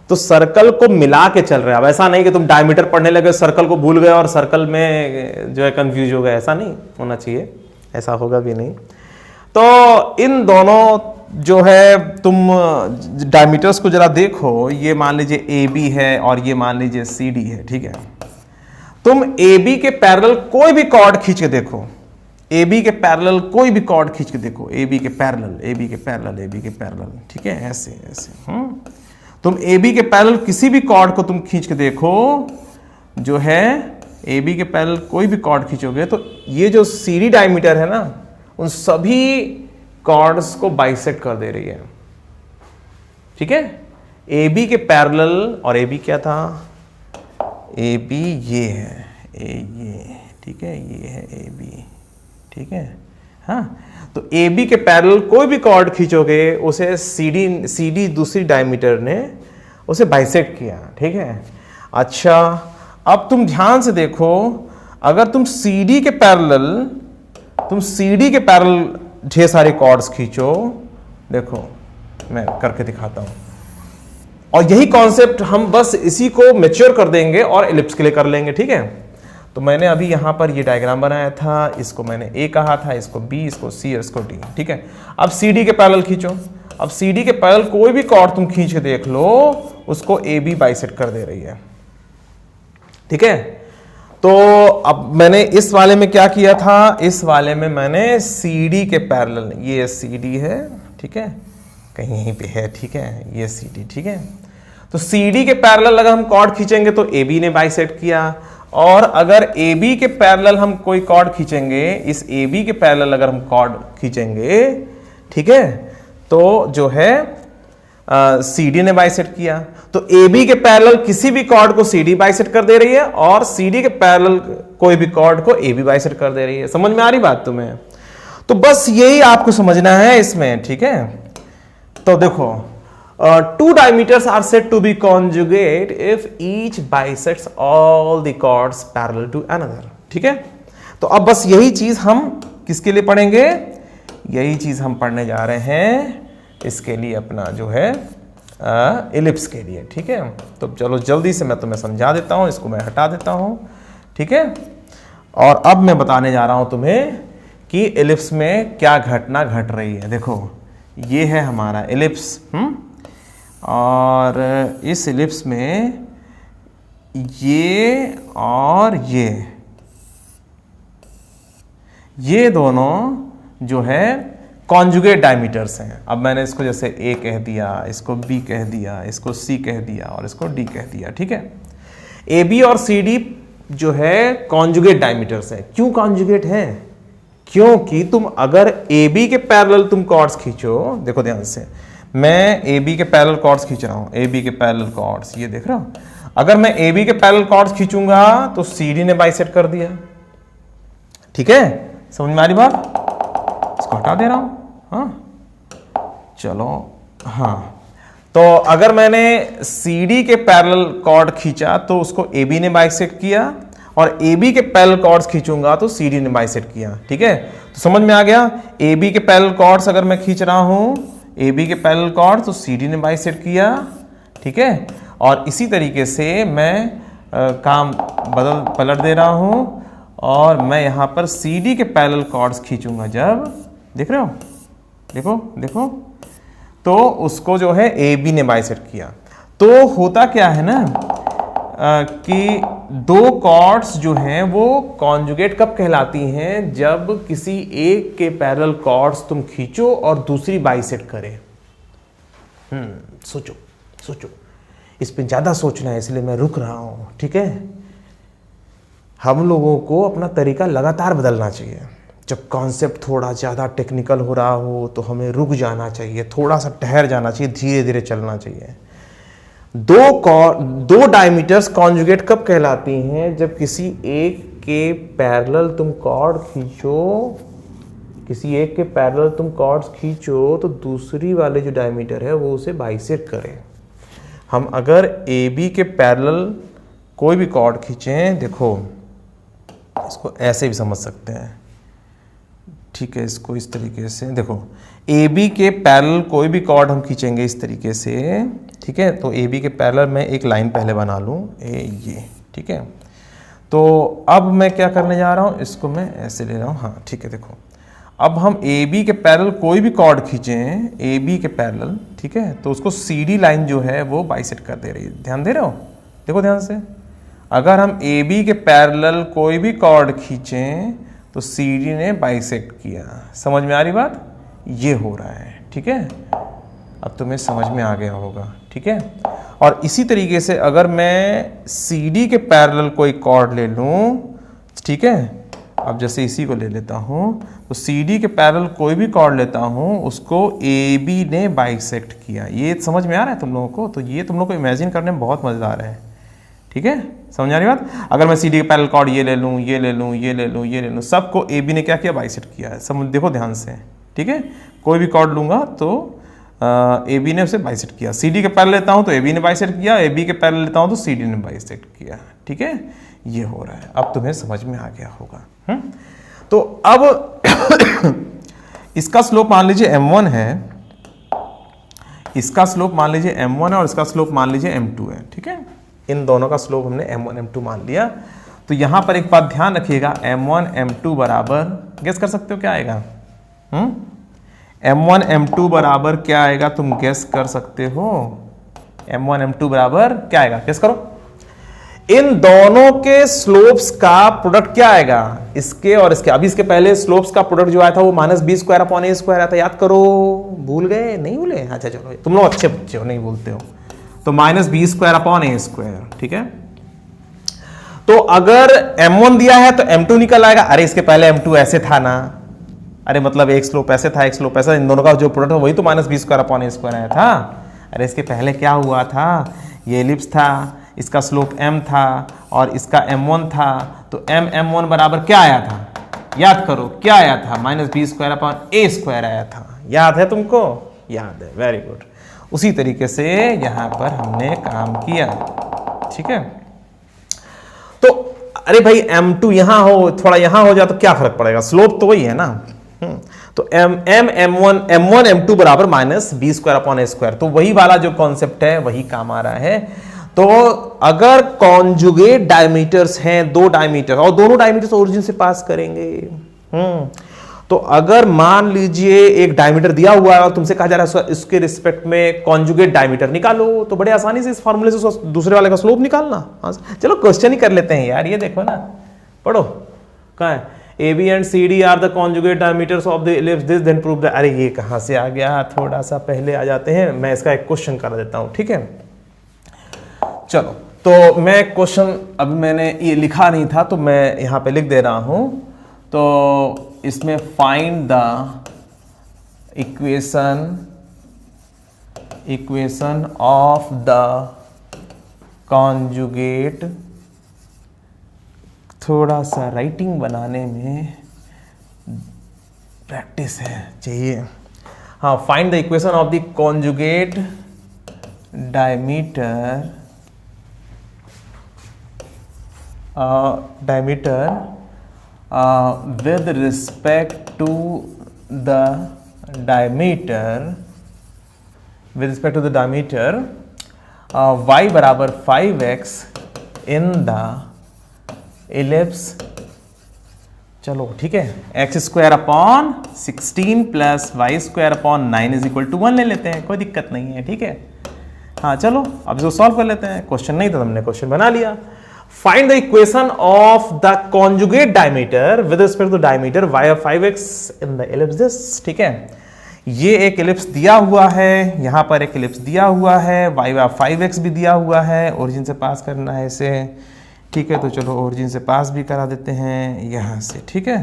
तो सर्कल को मिला के चल रहा है। अब ऐसा नहीं कि तुम डायमीटर पढ़ने लगे सर्कल को भूल गए और सर्कल में जो है कंफ्यूज हो गए, ऐसा नहीं होना चाहिए, ऐसा होगा भी नहीं। तो इन दोनों जो है तुम डायमीटर्स को जरा देखो, ये मान लीजिए ए बी है और ये मान लीजिए सी डी है, ठीक है। तुम ए बी के पैरेलल कोई भी कॉर्ड खींच के देखो, ए बी के पैरेलल कोई भी कॉर्ड खींच के देखो, ए बी के पैरेलल, ए बी के पैरेलल, ए बी के पैरेलल, ठीक है, ऐसे ऐसे। तुम ए बी के पैरेलल किसी भी कॉर्ड को तुम खींच के देखो, जो है ए बी के पैरेलल कोई भी कॉर्ड खींचोगे तो ये जो सी डी डायमीटर है ना, उन सभी कॉर्ड्स को बाइसेक्ट कर दे रही है, ठीक है। ए बी के पैरेलल, और ए बी क्या था, ए बी ये है, ये, ठीक है, ये है ए बी, ठीक है, हाँ। तो ए बी के पैरेलल कोई भी कॉर्ड खींचोगे उसे सी डी दूसरी डायमीटर ने उसे बाइसेक्ट किया, ठीक है। अच्छा अब तुम ध्यान से देखो, अगर तुम सी डी के पैरेलल ढेर सारे कॉर्ड्स खींचो, देखो मैं करके दिखाता हूं, और यही कॉन्सेप्ट हम बस इसी को मैच्योर कर देंगे और इलिप्स के लिए कर लेंगे, ठीक है। तो मैंने अभी यहां पर ये डायग्राम बनाया था, इसको मैंने ए कहा था, इसको बी, इसको सी और इसको डी, ठीक है। अब सी डी के पैरेलल खींचो, अब सी डी के पैरेलल कोई भी कॉर्ड तुम खींच के देख लो, उसको ए बी बाइसेक्ट कर दे रही है, ठीक है। तो अब मैंने इस वाले में क्या किया था, इस वाले में मैंने सी डी के पैरेलल, ये सी डी है, ठीक है, कहीं यहीं पे है, ठीक है, ये सी डी, ठीक है। तो सी डी के पैरेलल अगर हम कॉर्ड खींचेंगे तो ए बी ने बाइसेक्ट किया, और अगर ए बी के पैरेलल हम कोई कॉर्ड खींचेंगे, इस ए बी के पैरेलल अगर हम कॉर्ड खींचेंगे, ठीक है, तो जो है सी डी ने बाइसेक्ट किया। तो ए बी के पैरेलल किसी भी कॉर्ड को सी डी बाइसेक्ट कर दे रही है, और सी डी के पैरेलल कोई भी कॉर्ड को ए बी बाइसेक्ट कर दे रही है। समझ में आ रही बात तुम्हें? तो बस यही आपको समझना है इसमें, ठीक है। तो देखो two diameters are said to be conjugate if each bisects all the chords parallel to another, ठीक है। तो अब बस यही चीज हम किसके लिए पढ़ेंगे, यही चीज हम पढ़ने जा रहे हैं इसके लिए, अपना जो है इलिप्स के लिए, ठीक है। तो चलो जल्दी से मैं तुम्हें समझा देता हूं, इसको मैं हटा देता हूं, ठीक है। और अब मैं बताने जा रहा हूं तुम्हें कि इलिप्स में क्या घटना घट रही है। देखो ये है हमारा इलिप्स, और इस इलिप्स में ये और ये दोनों जो है कॉन्जुगेट डायमीटर्स हैं। अब मैंने इसको जैसे ए कह दिया, इसको बी कह दिया, इसको सी कह दिया और इसको डी कह दिया, ठीक है। ए बी और सी डी जो है कॉन्जुगेट डायमीटर्स हैं। क्यों कॉन्जुगेट हैं? क्योंकि तुम अगर ए बी के पैरेलल तुम कॉर्ड्स खींचो, देखो ध्यान से, मैं ए बी के पैरेलल कॉर्ड्स खींच रहा हूं, ए बी के पैरेलल कॉर्ड्स, ये देख रहा हूं। अगर मैं ए बी के पैरेलल कॉर्ड्स खींचूंगा तो सी डी ने बाइसेक्ट कर दिया, ठीक है। समझ में आ रही बात? इसको हटा दे रहा हूं, हाँ चलो, हाँ। तो अगर मैंने सी डी के पैरेलल कॉर्ड खींचा तो उसको ए बी ने बाइसेक्ट किया, और ए बी के पैरेलल कॉर्ड्स खींचूंगा तो सी डी ने बाइसेक्ट किया, ठीक है। तो समझ में आ गया, ए बी के पैरेलल कॉर्ड्स अगर मैं खींच रहा हूं, ए बी के पैरेलल कॉर्ड, तो सी डी ने बाइसेक्ट किया, ठीक है। और इसी तरीके से मैं काम पलट दे रहा हूं, और मैं यहां पर सी डी के पैरेलल कॉर्ड्स खींचूंगा जब, देख रहे हो, देखो देखो, तो उसको जो है ए बी ने बाइसेक्ट किया। तो होता क्या है ना कि दो कॉर्ड्स जो हैं वो कॉन्जुगेट कब कहलाती हैं, जब किसी एक के पैरेलल कॉर्ड्स तुम खींचो और दूसरी बाइसेक्ट करे। सोचो सोचो, इस पे ज्यादा सोचना है इसलिए मैं रुक रहा हूं, ठीक है। हम लोगों को अपना तरीका लगातार बदलना चाहिए। जब कॉन्सेप्ट थोड़ा ज़्यादा टेक्निकल हो रहा हो तो हमें रुक जाना चाहिए, थोड़ा सा ठहर जाना चाहिए, धीरे धीरे चलना चाहिए। दो डायमीटर्स कॉन्जुगेट कब कहलाती हैं, जब किसी एक के पैरेलल तुम कॉर्ड खींचो, किसी एक के पैरेलल तुम कॉर्ड्स खींचो तो दूसरी वाले जो डायमीटर है वो उसे बाइसेक्ट करे। हम अगर ए बी के पैरेलल कोई भी कॉर्ड खींचें, देखो इसको ऐसे भी समझ सकते हैं, ठीक है, इसको इस तरीके से देखो, ए बी के पैरेलल कोई भी कॉर्ड हम खींचेंगे इस तरीके से, ठीक है। तो ए बी के पैरेलल मैं एक लाइन पहले बना लूँ ये, ठीक है। तो अब मैं क्या करने जा रहा हूँ, इसको मैं ऐसे ले रहा हूँ, हाँ ठीक है। देखो अब हम ए बी के पैरेलल कोई भी कॉर्ड खींचें, ए बी के पैरेलल, ठीक है, तो उसको सी डी लाइन जो है वो बाइसेक्ट कर दे रही है। ध्यान दे रहे हो, देखो ध्यान से, अगर हम ए बी के पैरेलल कोई भी कॉर्ड खींचें तो सी डी ने बाइसेक्ट किया। समझ में आ रही बात, ये हो रहा है, ठीक है। अब तुम्हें समझ में आ गया होगा, ठीक है। और इसी तरीके से अगर मैं सी डी के पैरेलल कोई कॉर्ड ले लूं, ठीक है, अब जैसे इसी को ले लेता हूं, तो सी डी के पैरेलल कोई भी कॉर्ड लेता हूं, उसको ए बी ने बाइसेक्ट किया। ये समझ में आ रहा है तुम लोगों को, तो ये तुम लोग को इमेजिन करने में बहुत मजेदार है, ठीक है। समझ आ रही बात। अगर मैं सी डी के पैरेलल कॉर्ड ये ले लूँ, ये ले लूँ, ये ले लूँ, ये ले लूँ, सबको ए बी ने क्या किया, बाइसेक्ट किया है। सब देखो ध्यान से, ठीक है। कोई भी कॉर्ड लूंगा तो ए बी ने उसे बाइसेक्ट किया। सी डी के पैरेलल लेता हूँ तो ए बी ने बाइसेक्ट किया, ए बी के पैरेलल लेता हूँ तो सी डी ने बाइसेक्ट किया, ठीक है। ये हो रहा है, अब तुम्हें समझ में आ गया होगा। तो अब इसका स्लोप मान लीजिए m1 है, इसका स्लोप मान लीजिए m1 है और इसका स्लोप मान लीजिए m2 है, ठीक है। इन दोनों का स्लोप हमने m1 m2 मान लिया। तो यहां पर एक बात ध्यान रखिएगा, m1 m2 बराबर, गेस कर सकते हो क्या आएगा? m1 m2 बराबर क्या आएगा, तुम गेस कर सकते हो? m1 m2 बराबर क्या आएगा, गेस करो। इन दोनों के स्लोप्स का प्रोडक्ट क्या आएगा, इसके और इसके। अभी इसके पहले स्लोप्स का प्रोडक्ट जो आया था वो -b² अपॉन a² आया था, याद करो। भूल गए? नहीं भूले? अच्छा चलो, तुम लोग अच्छे बच्चे हो, नहीं भूलते हो। तो -b² अपॉन a², ठीक है। तो अगर m1 दिया है तो m2 निकल आएगा। अरे इसके पहले m2 ऐसे था ना, अरे मतलब एक स्लोप ऐसे था, एक स्लोप ऐसा, इन दोनों का जो प्रोडक्ट है वही तो -b² अपॉन a² आया था। अरे इसके पहले क्या हुआ था, ये एलिप्स था, इसका स्लोप m था और इसका m1 था, तो m1 बराबर क्या आया था, याद करो क्या आया था, -b² अपॉन a² आया था। याद है तुमको? याद है, वेरी गुड। उसी तरीके से यहां पर हमने काम किया, ठीक है। तो अरे भाई m2 यहां हो, थोड़ा यहां हो जाए तो क्या फर्क पड़ेगा, स्लोप तो वही है ना। तो m1 m2 बराबर -b² अपॉन a², तो वही वाला जो कॉन्सेप्ट है वही काम आ रहा है। तो अगर कॉन्जुगेट डायमीटर्स हैं, दो डायमीटर, और दोनों डायमीटर्स ओरिजिन से पास करेंगे, तो अगर मान लीजिए एक डायमीटर दिया हुआ है और तुमसे कहा जा रहा है इसके रिस्पेक्ट में कॉन्जुगेट डायमीटर निकालो, तो बड़े आसानी से इस फॉर्मूले से दूसरे वाले का स्लोप निकालना। चलो क्वेश्चन ही कर लेते हैं यार, ये देखो ना, पढ़ो कहाँ है, A B and C D are the conjugate diameters of the ellipse, this then prove the. अरे ये कहां से आ गया, थोड़ा सा पहले आ जाते हैं, मैं इसका एक क्वेश्चन कर देता हूं, ठीक है। चलो, तो मैं क्वेश्चन अभी मैंने ये लिखा नहीं था तो मैं यहां पे लिख दे रहा हूं। तो इसमें find the equation of the conjugate, थोड़ा सा राइटिंग बनाने में प्रैक्टिस है चाहिए। हाँ, find the equation of the conjugate diameter with respect to the diameter y बराबर 5x in the ellipse चलो ठीक है, x square upon 16 plus Y square upon 9 is equal to 1 ले लेते हैं, कोई दिक्कत नहीं है। ठीक है, हाँ चलो अब इसको सॉल्व कर लेते हैं। क्वेश्चन नहीं था, हमने क्वेश्चन बना लिया। Find the equation of the conjugate diameter with respect to diameter y of 5x in the ellipse this. ठीक है, ये एक एलिप्स दिया हुआ है, यहां पर एक एलिप्स दिया हुआ है, y of 5x भी दिया हुआ है, ओरिजिन से पास करना है इसे। ठीक है, तो चलो ओरिजिन से पास भी करा देते हैं यहां से। ठीक है,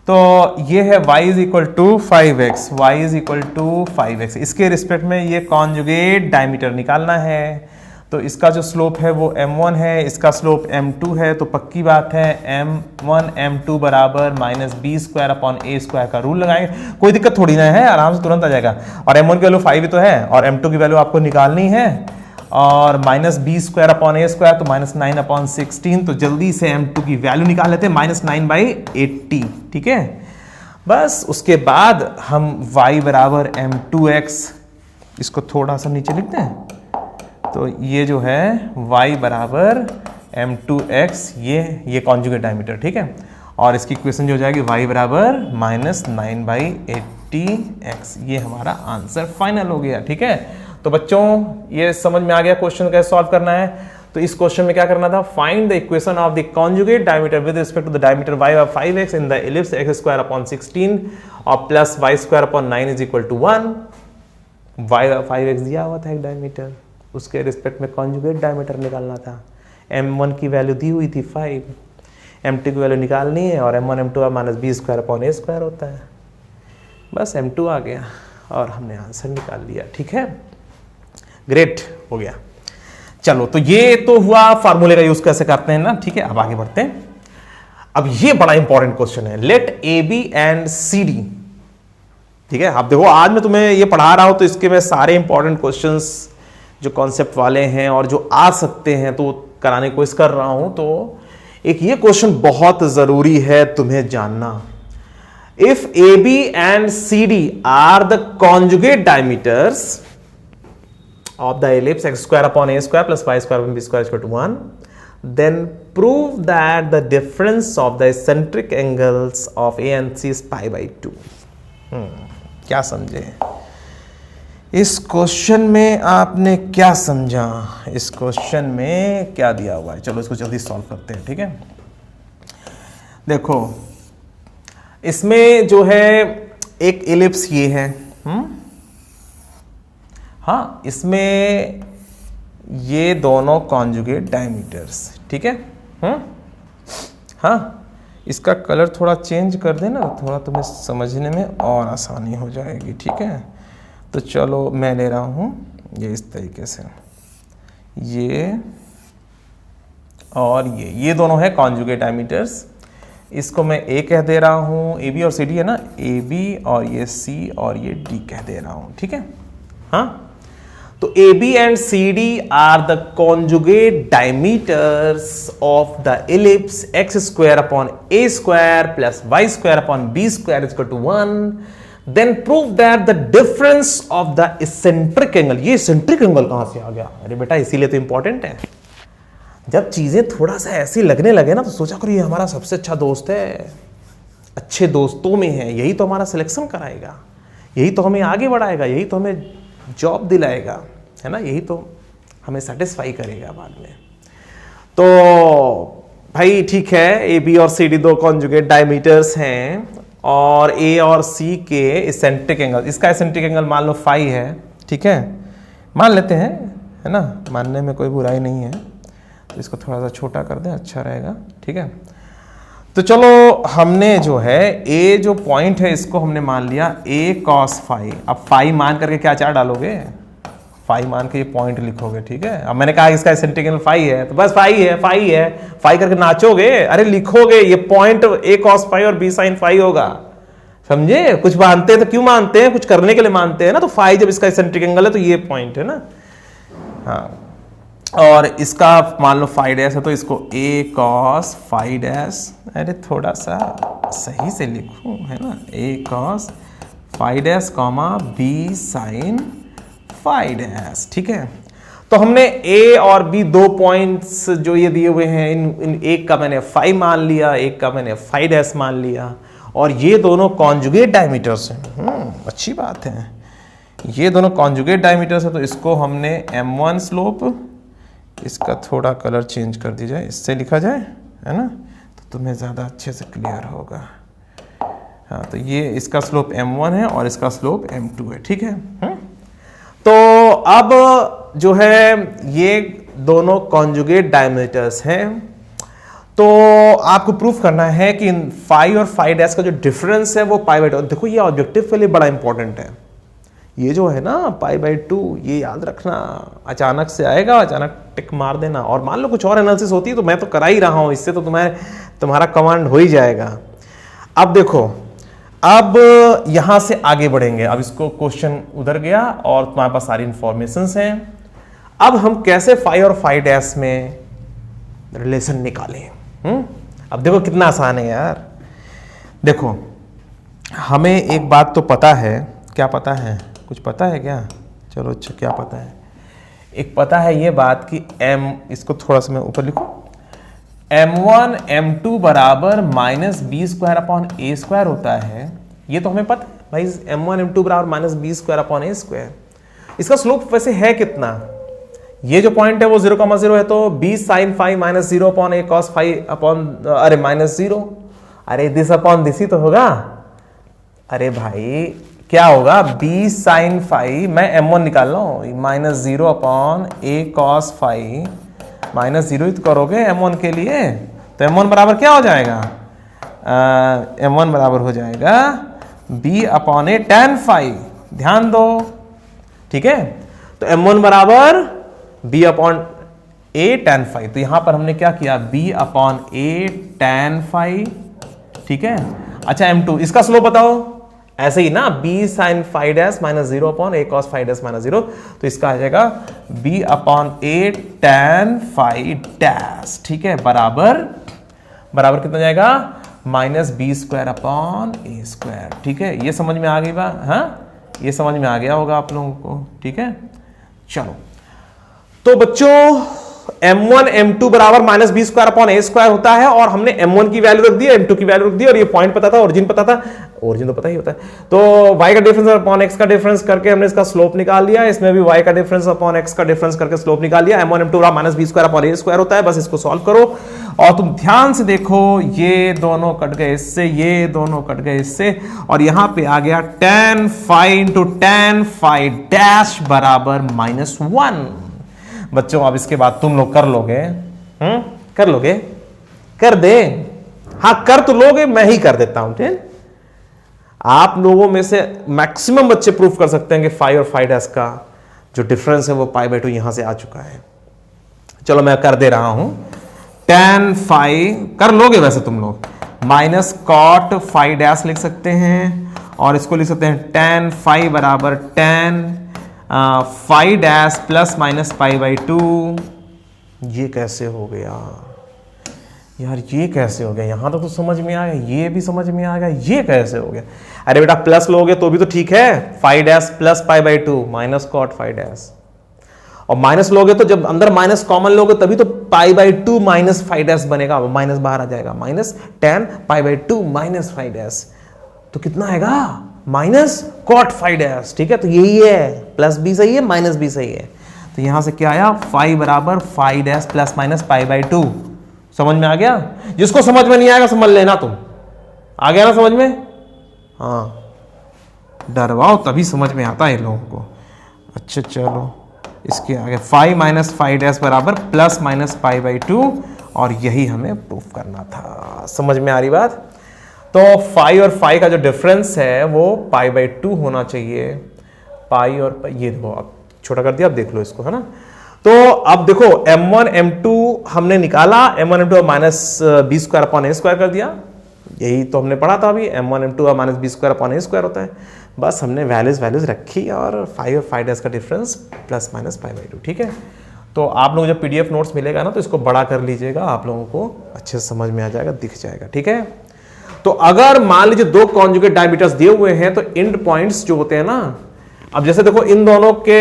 तो ये है y is equal to 5x, y is equal to 5x। इसके रिस्पेक्ट में ये कॉन्जुगेट डायमीटर निकालना है। तो इसका जो स्लोप है वो m1 है, इसका स्लोप m2 है। तो पक्की बात है m1 m2 बराबर माइनस बी स्क्वायर अपॉन ए स्क्वायर का रूल लगाएंगे। कोई दिक्कत थोड़ी ना है, आराम से तुरंत आ जाएगा। और m1 की वैल्यू 5 ही तो है और m2 की वैल्यू आपको निकालनी है, और माइनस बी स्क्वायर अपॉन ए स्क्वायर तो माइनस 9 अपॉन 16। तो जल्दी से m2 की वैल्यू निकाल लेते हैं, माइनस 9/80। ठीक है, बस उसके बाद हम y बराबर m2x, इसको थोड़ा सा नीचे लिखते हैं। तो ये जो है y बराबर m2x, ये कॉन्जुगेट डायमीटर। ठीक है, और इसकी इक्वेशन जो हो जाएगी y बराबर माइनस 9/80x। ये हमारा आंसर फाइनल हो गया। ठीक है, तो बच्चों ये समझ में आ गया क्वेश्चन कैसे सॉल्व करना है। तो इस क्वेश्चन में क्या करना था, find the equation of the conjugate diameter with respect to the diameter y of 5x in the ellipse x square upon 16 और plus y square upon 9 is equal to 1। y of 5x दिया हुआ था एक diameter, उसके respect में conjugate diameter निकालना था। m1 की वैल्यू दी हुई थी 5, m2 की वैल्यू निकालनी है, और m1 m2 minus B square upon ए स्क्वायर होता है। बस m2 आ गया और हमने आंसर निकाल लिया। ठीक है, ग्रेट हो गया। चलो, तो ये तो हुआ फार्मूले का यूज कैसे करते हैं ना। ठीक है, अब आगे बढ़ते हैं। अब ये बड़ा इंपॉर्टेंट क्वेश्चन है, let A B and C D. ठीक है, अब देखो आज मैं तुम्हें ये पढ़ा रहा हूं तो इसके मैं सारे इंपॉर्टेंट क्वेश्चंस जो कॉन्सेप्ट वाले हैं और जो आ सकते हैं तो कराने की कोशिश कर रहा हूं। तो एक ये क्वेश्चन बहुत जरूरी है तुम्हें जानना। If A B and C D are the conjugate diameters of the ellipse x square upon A square plus y square upon B square equal to 1, then prove that the difference of the eccentric angles of A and C is π/2। क्या समझे इस question में, आपने क्या समझा इस question में, क्या दिया हुआ है? चलो इसको जल्दी सॉल्व करते हैं। ठीक है, देखो इसमें जो है एक एलिप्स ये है, हाँ, इसमें ये दोनों कॉन्जुगेट डायमीटर्स। ठीक है, हाँ, इसका कलर थोड़ा चेंज कर देना, थोड़ा तुम्हें समझने में और आसानी हो जाएगी। ठीक है, तो चलो मैं ले रहा हूँ ये इस तरीके से, ये और ये दोनों है कॉन्जुगेट डायमीटर्स। इसको मैं ए कह दे रहा हूँ, ए बी और सी डी है ना, ए बी और ये सी और ये डी कह दे रहा हूँ। ठीक है, हाँ, तो A B and C D are the conjugate diameters of the ellipse x square upon A square plus y square upon B square is equal to 1। Then prove that the difference of the eccentric angle. ये eccentric angle कहां से आ गया? अरे बेटा इसीलिए तो important है। जब चीजें थोड़ा सा ऐसी लगने लगे ना तो सोचा करो ये हमारा सबसे अच्छा दोस्त है, अच्छे दोस्तों में है, यही तो हमारा सिलेक्शन कराएगा, यही तो हमें आगे बढ़ाएगा, यही तो हमें जॉब दिलाएगा, है ना, यही तो हमें सेटिस्फाई करेगा बाद में। तो भाई ठीक है, ए बी और सी डी दो कॉन्जुगेट डायमीटर्स हैं और ए और सी के इसेंट्रिक एंगल, इसका इसेंट्रिक एंगल मान लो फाई है। ठीक है, मान लेते हैं, है ना, मानने में कोई बुराई नहीं है। तो इसको थोड़ा सा छोटा कर दें, अच्छा रहेगा। ठीक है, तो चलो हमने जो है ए जो पॉइंट है इसको हमने मान लिया ए कॉस फाई। अब फाई मान करके क्या चार डालोगे, फाई मान के ये पॉइंट लिखोगे। ठीक है, अब मैंने कहा इसका इसेंट्रिक एंगल फाई है तो बस फाई है, फाई है, फाई करके नाचोगे, अरे लिखोगे ये पॉइंट ए कॉस फाई और बी साइन फाई होगा। समझे, कुछ मानते हैं तो क्यों मानते हैं, कुछ करने के लिए मानते हैं ना। तो फाई जब इसका इसेंट्रिक एंगल है तो ये पॉइंट है ना, हाँ, और इसका मान लो फाई डैश है तो इसको ए कॉस फाई डैश, अरे थोड़ा सा सही से लिखूं, है ना, A cos phi dash comma B sine phi dash. ठीक है, तो हमने ए और बी 2 पॉइंट्स जो ये दिए हुए हैं, इन एक का मैंने फाई मान लिया, एक का मैंने फाई डैश मान लिया, और ये दोनों कॉन्जुगेट डायमीटर्स हैं। अच्छी बात है, ये दोनों कॉन्जुगेट डायमीटर्स है, तो इसको हमने m1 स्लोप, इसका थोड़ा कलर चेंज कर दी जाए, इससे लिखा जाए, है ना, तो तुम्हें ज़्यादा अच्छे से क्लियर होगा। हाँ, तो ये इसका स्लोप m1 है और इसका स्लोप m2 है, ठीक है। तो अब जो है ये दोनों कॉन्जुगेट डायमीटर्स हैं, तो आपको प्रूफ करना है कि फाई और फाई डैश का जो डिफरेंस है वो पाई बाई 2। देखो ये ऑब्जेक्टिव के लिए बड़ा इंपॉर्टेंट है, ये जो है ना पाई बाई 2, ये याद रखना, अचानक से आएगा, अचानक टिक मार देना, और मान लो कुछ और एनालिसिस होती है तो मैं तो करा ही रहा हूं, इससे तो तुम्हारा कमांड हो ही जाएगा। अब देखो, अब यहां से आगे बढ़ेंगे, अब इसको क्वेश्चन उधर गया और तुम्हारे पास सारी इंफॉर्मेशन हैं। अब हम कैसे फाई और फाई डैश में रिलेशन निकालें। अब देखो कितना आसान है यार। देखो हमें एक बात तो पता है, क्या पता है, कुछ पता है क्या? चलो अच्छा, क्या पता है? एक पता है ये बात कि m, इसको थोड़ा सा मैं ऊपर लिखूं, m1 m2 बराबर माइनस बी स्क्वायर अपॉन ए स्क्वायर होता है। ये तो हमें पता है भाई, m1 m2 बराबर माइनस बी स्क्वायर अपॉन ए स्क्वायर। इसका स्लोप वैसे है कितना? ये जो पॉइंट है वो 0,0 है, तो b sine phi minus 0 upon A cos phi upon, अरे माइनस 0, अरे दिस अपॉन दिस ही तो होगा। अरे भाई क्या होगा, b साइन फाई, मैं m1 निकाल रहा हूं, minus 0 upon A cos phi, minus 0 ही तो करोगे m1 के लिए, तो m1 बराबर क्या हो जाएगा, m1 बराबर हो जाएगा b upon A tan phi. ध्यान दो, ठीक है, तो m1 बराबर b upon A tan phi. तो यहां पर हमने क्या किया, b upon A tan phi, ठीक है। अच्छा m2, इसका स्लोप बताओ, ऐसे ही ना, b sine phi dash minus 0 upon A cos phi dash minus 0, तो इसका आ जाएगा b upon A tan phi dash, ठीक है, बराबर बराबर कितना जाएगा, माइनस बी स्क्वायर अपॉन ए स्क्वायर, ठीक है। ये समझ में आ गई बात? हाँ, ये समझ में आ गया होगा आप लोगों को, ठीक है। चलो, तो बच्चों m1 m2 बराबर माइनस बी स्क्वायर अपॉन ए स्क्वायर होता है, और हमने m1 की वैल्यू रख दी, m2 की वैल्यू रख दी, और ये पॉइंट पता था, ओरिजिन पता था, ओरिजिन तो पता ही होता है, तो y का डिफरेंस अपॉन x का डिफरेंस करके हमने इसका स्लोप निकाल लिया, इसमें भी y का डिफरेंस अपॉन x का डिफरेंस करके स्लोप निकाल लिया। m1 m2 बराबर माइनस बी स्क्वायर अपॉन ए स्क्वायर होता है। बस इसको सॉल्व करो और तुम ध्यान से देखो, ये दोनों कट गए इससे, ये दोनों कट गए इससे, और यहां पे आ गया tan phi into tan phi dash बराबर -1। बच्चों अब इसके बाद तुम लोग कर लोगे, कर लोगे, कर दे, हाँ कर तो लोगे, मैं ही कर देता हूं, ठीक। आप लोगों में से मैक्सिमम बच्चे प्रूफ कर सकते हैं कि फाई और फाई डैश का जो डिफरेंस है वो पाई बाई 2 यहां से आ चुका है। चलो मैं कर दे रहा हूं, tan फाई कर लोगे वैसे तुम लोग, माइनस कॉट फाई डैश लिख सकते हैं, और इसको लिख सकते हैं tan फाई बराबर tan phi dash plus minus pi by 2। ये कैसे हो गया यार, ये कैसे हो गया? यहां तक तो समझ में आ गया, ये भी समझ में आ गया, ये कैसे हो गया? अरे बेटा प्लस लोगे तो भी तो ठीक है, phi dash plus pi by 2 minus cot phi dash, और माइनस लोगे तो जब अंदर माइनस कॉमन लोगे तभी तो pi by 2 minus phi dash बनेगा, माइनस बाहर आ जाएगा, minus tan pi by 2 minus phi dash, तो कितना आएगा, माइनस कॉट फाई डैश, ठीक है। तो यही है, प्लस भी सही है, माइनस भी सही है, तो यहां से क्या आया, फाई बराबर phi dash plus minus pi by 2। समझ में आ गया? जिसको समझ में नहीं आएगा समझ लेना, तुम आ गया ना समझ में? हाँ, डरवाओ तभी समझ में आता है इन लोगों को। अच्छा चलो, इसके आगे फाई माइनस फाई डैश बराबर प्लस माइनस पाई बाई 2, और यही हमें प्रूफ करना था। समझ में आ रही बात? तो फाई और फाई का जो डिफरेंस है वो पाई बाई 2 होना चाहिए, पाई और पाई, ये देखो अब छोटा कर दिया, अब देख लो इसको, है ना। तो अब देखो m1 m2 हमने निकाला, m1 m2 minus B square upon ए स्क्वायर कर दिया, यही तो हमने पढ़ा था अभी, m1 m2 minus B square upon ए स्क्वायर होता है। बस हमने वैल्यूज रखी और फाई और फाई डैश का difference plus minus pi by 2, ठीक है। तो आप लोग जब PDF नोट्स मिलेगा ना तो इसको बड़ा कर लीजिएगा, आप लोगों को अच्छे से समझ में आ जाएगा, दिख जाएगा, ठीक है। तो अगर मान लीजिए 2 कॉन्जुगेट डायमीटर्स दिए हुए हैं तो एंड पॉइंट्स जो होते हैं ना, अब जैसे देखो इन दोनों के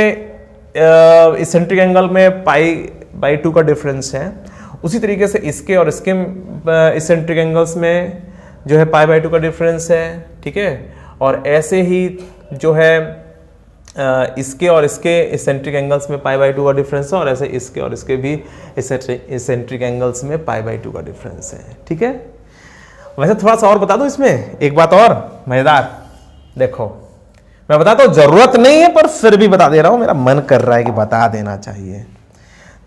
इसेंट्रिक एंगल में पाई बाई 2 का डिफरेंस है, उसी तरीके से इसके और इसके इसेंट्रिक एंगल्स में जो है पाई बाई 2 का डिफरेंस है, ठीक है। और ऐसे ही जो है इसके और इसके इसेंट्रिक एंगल्स में पाई बाई 2 का डिफरेंस है, और ऐसे इसके और इसके भी इसेंट्रिक एंगल्स में पाई बाई 2 का डिफरेंस है, ठीक है। वैसे थोड़ा सा और बता दूं इसमें एक बात और मजेदार, देखो मैं बताता हूं, जरूरत नहीं है पर फिर भी बता दे रहा हूं, मेरा मन कर रहा है कि बता देना चाहिए।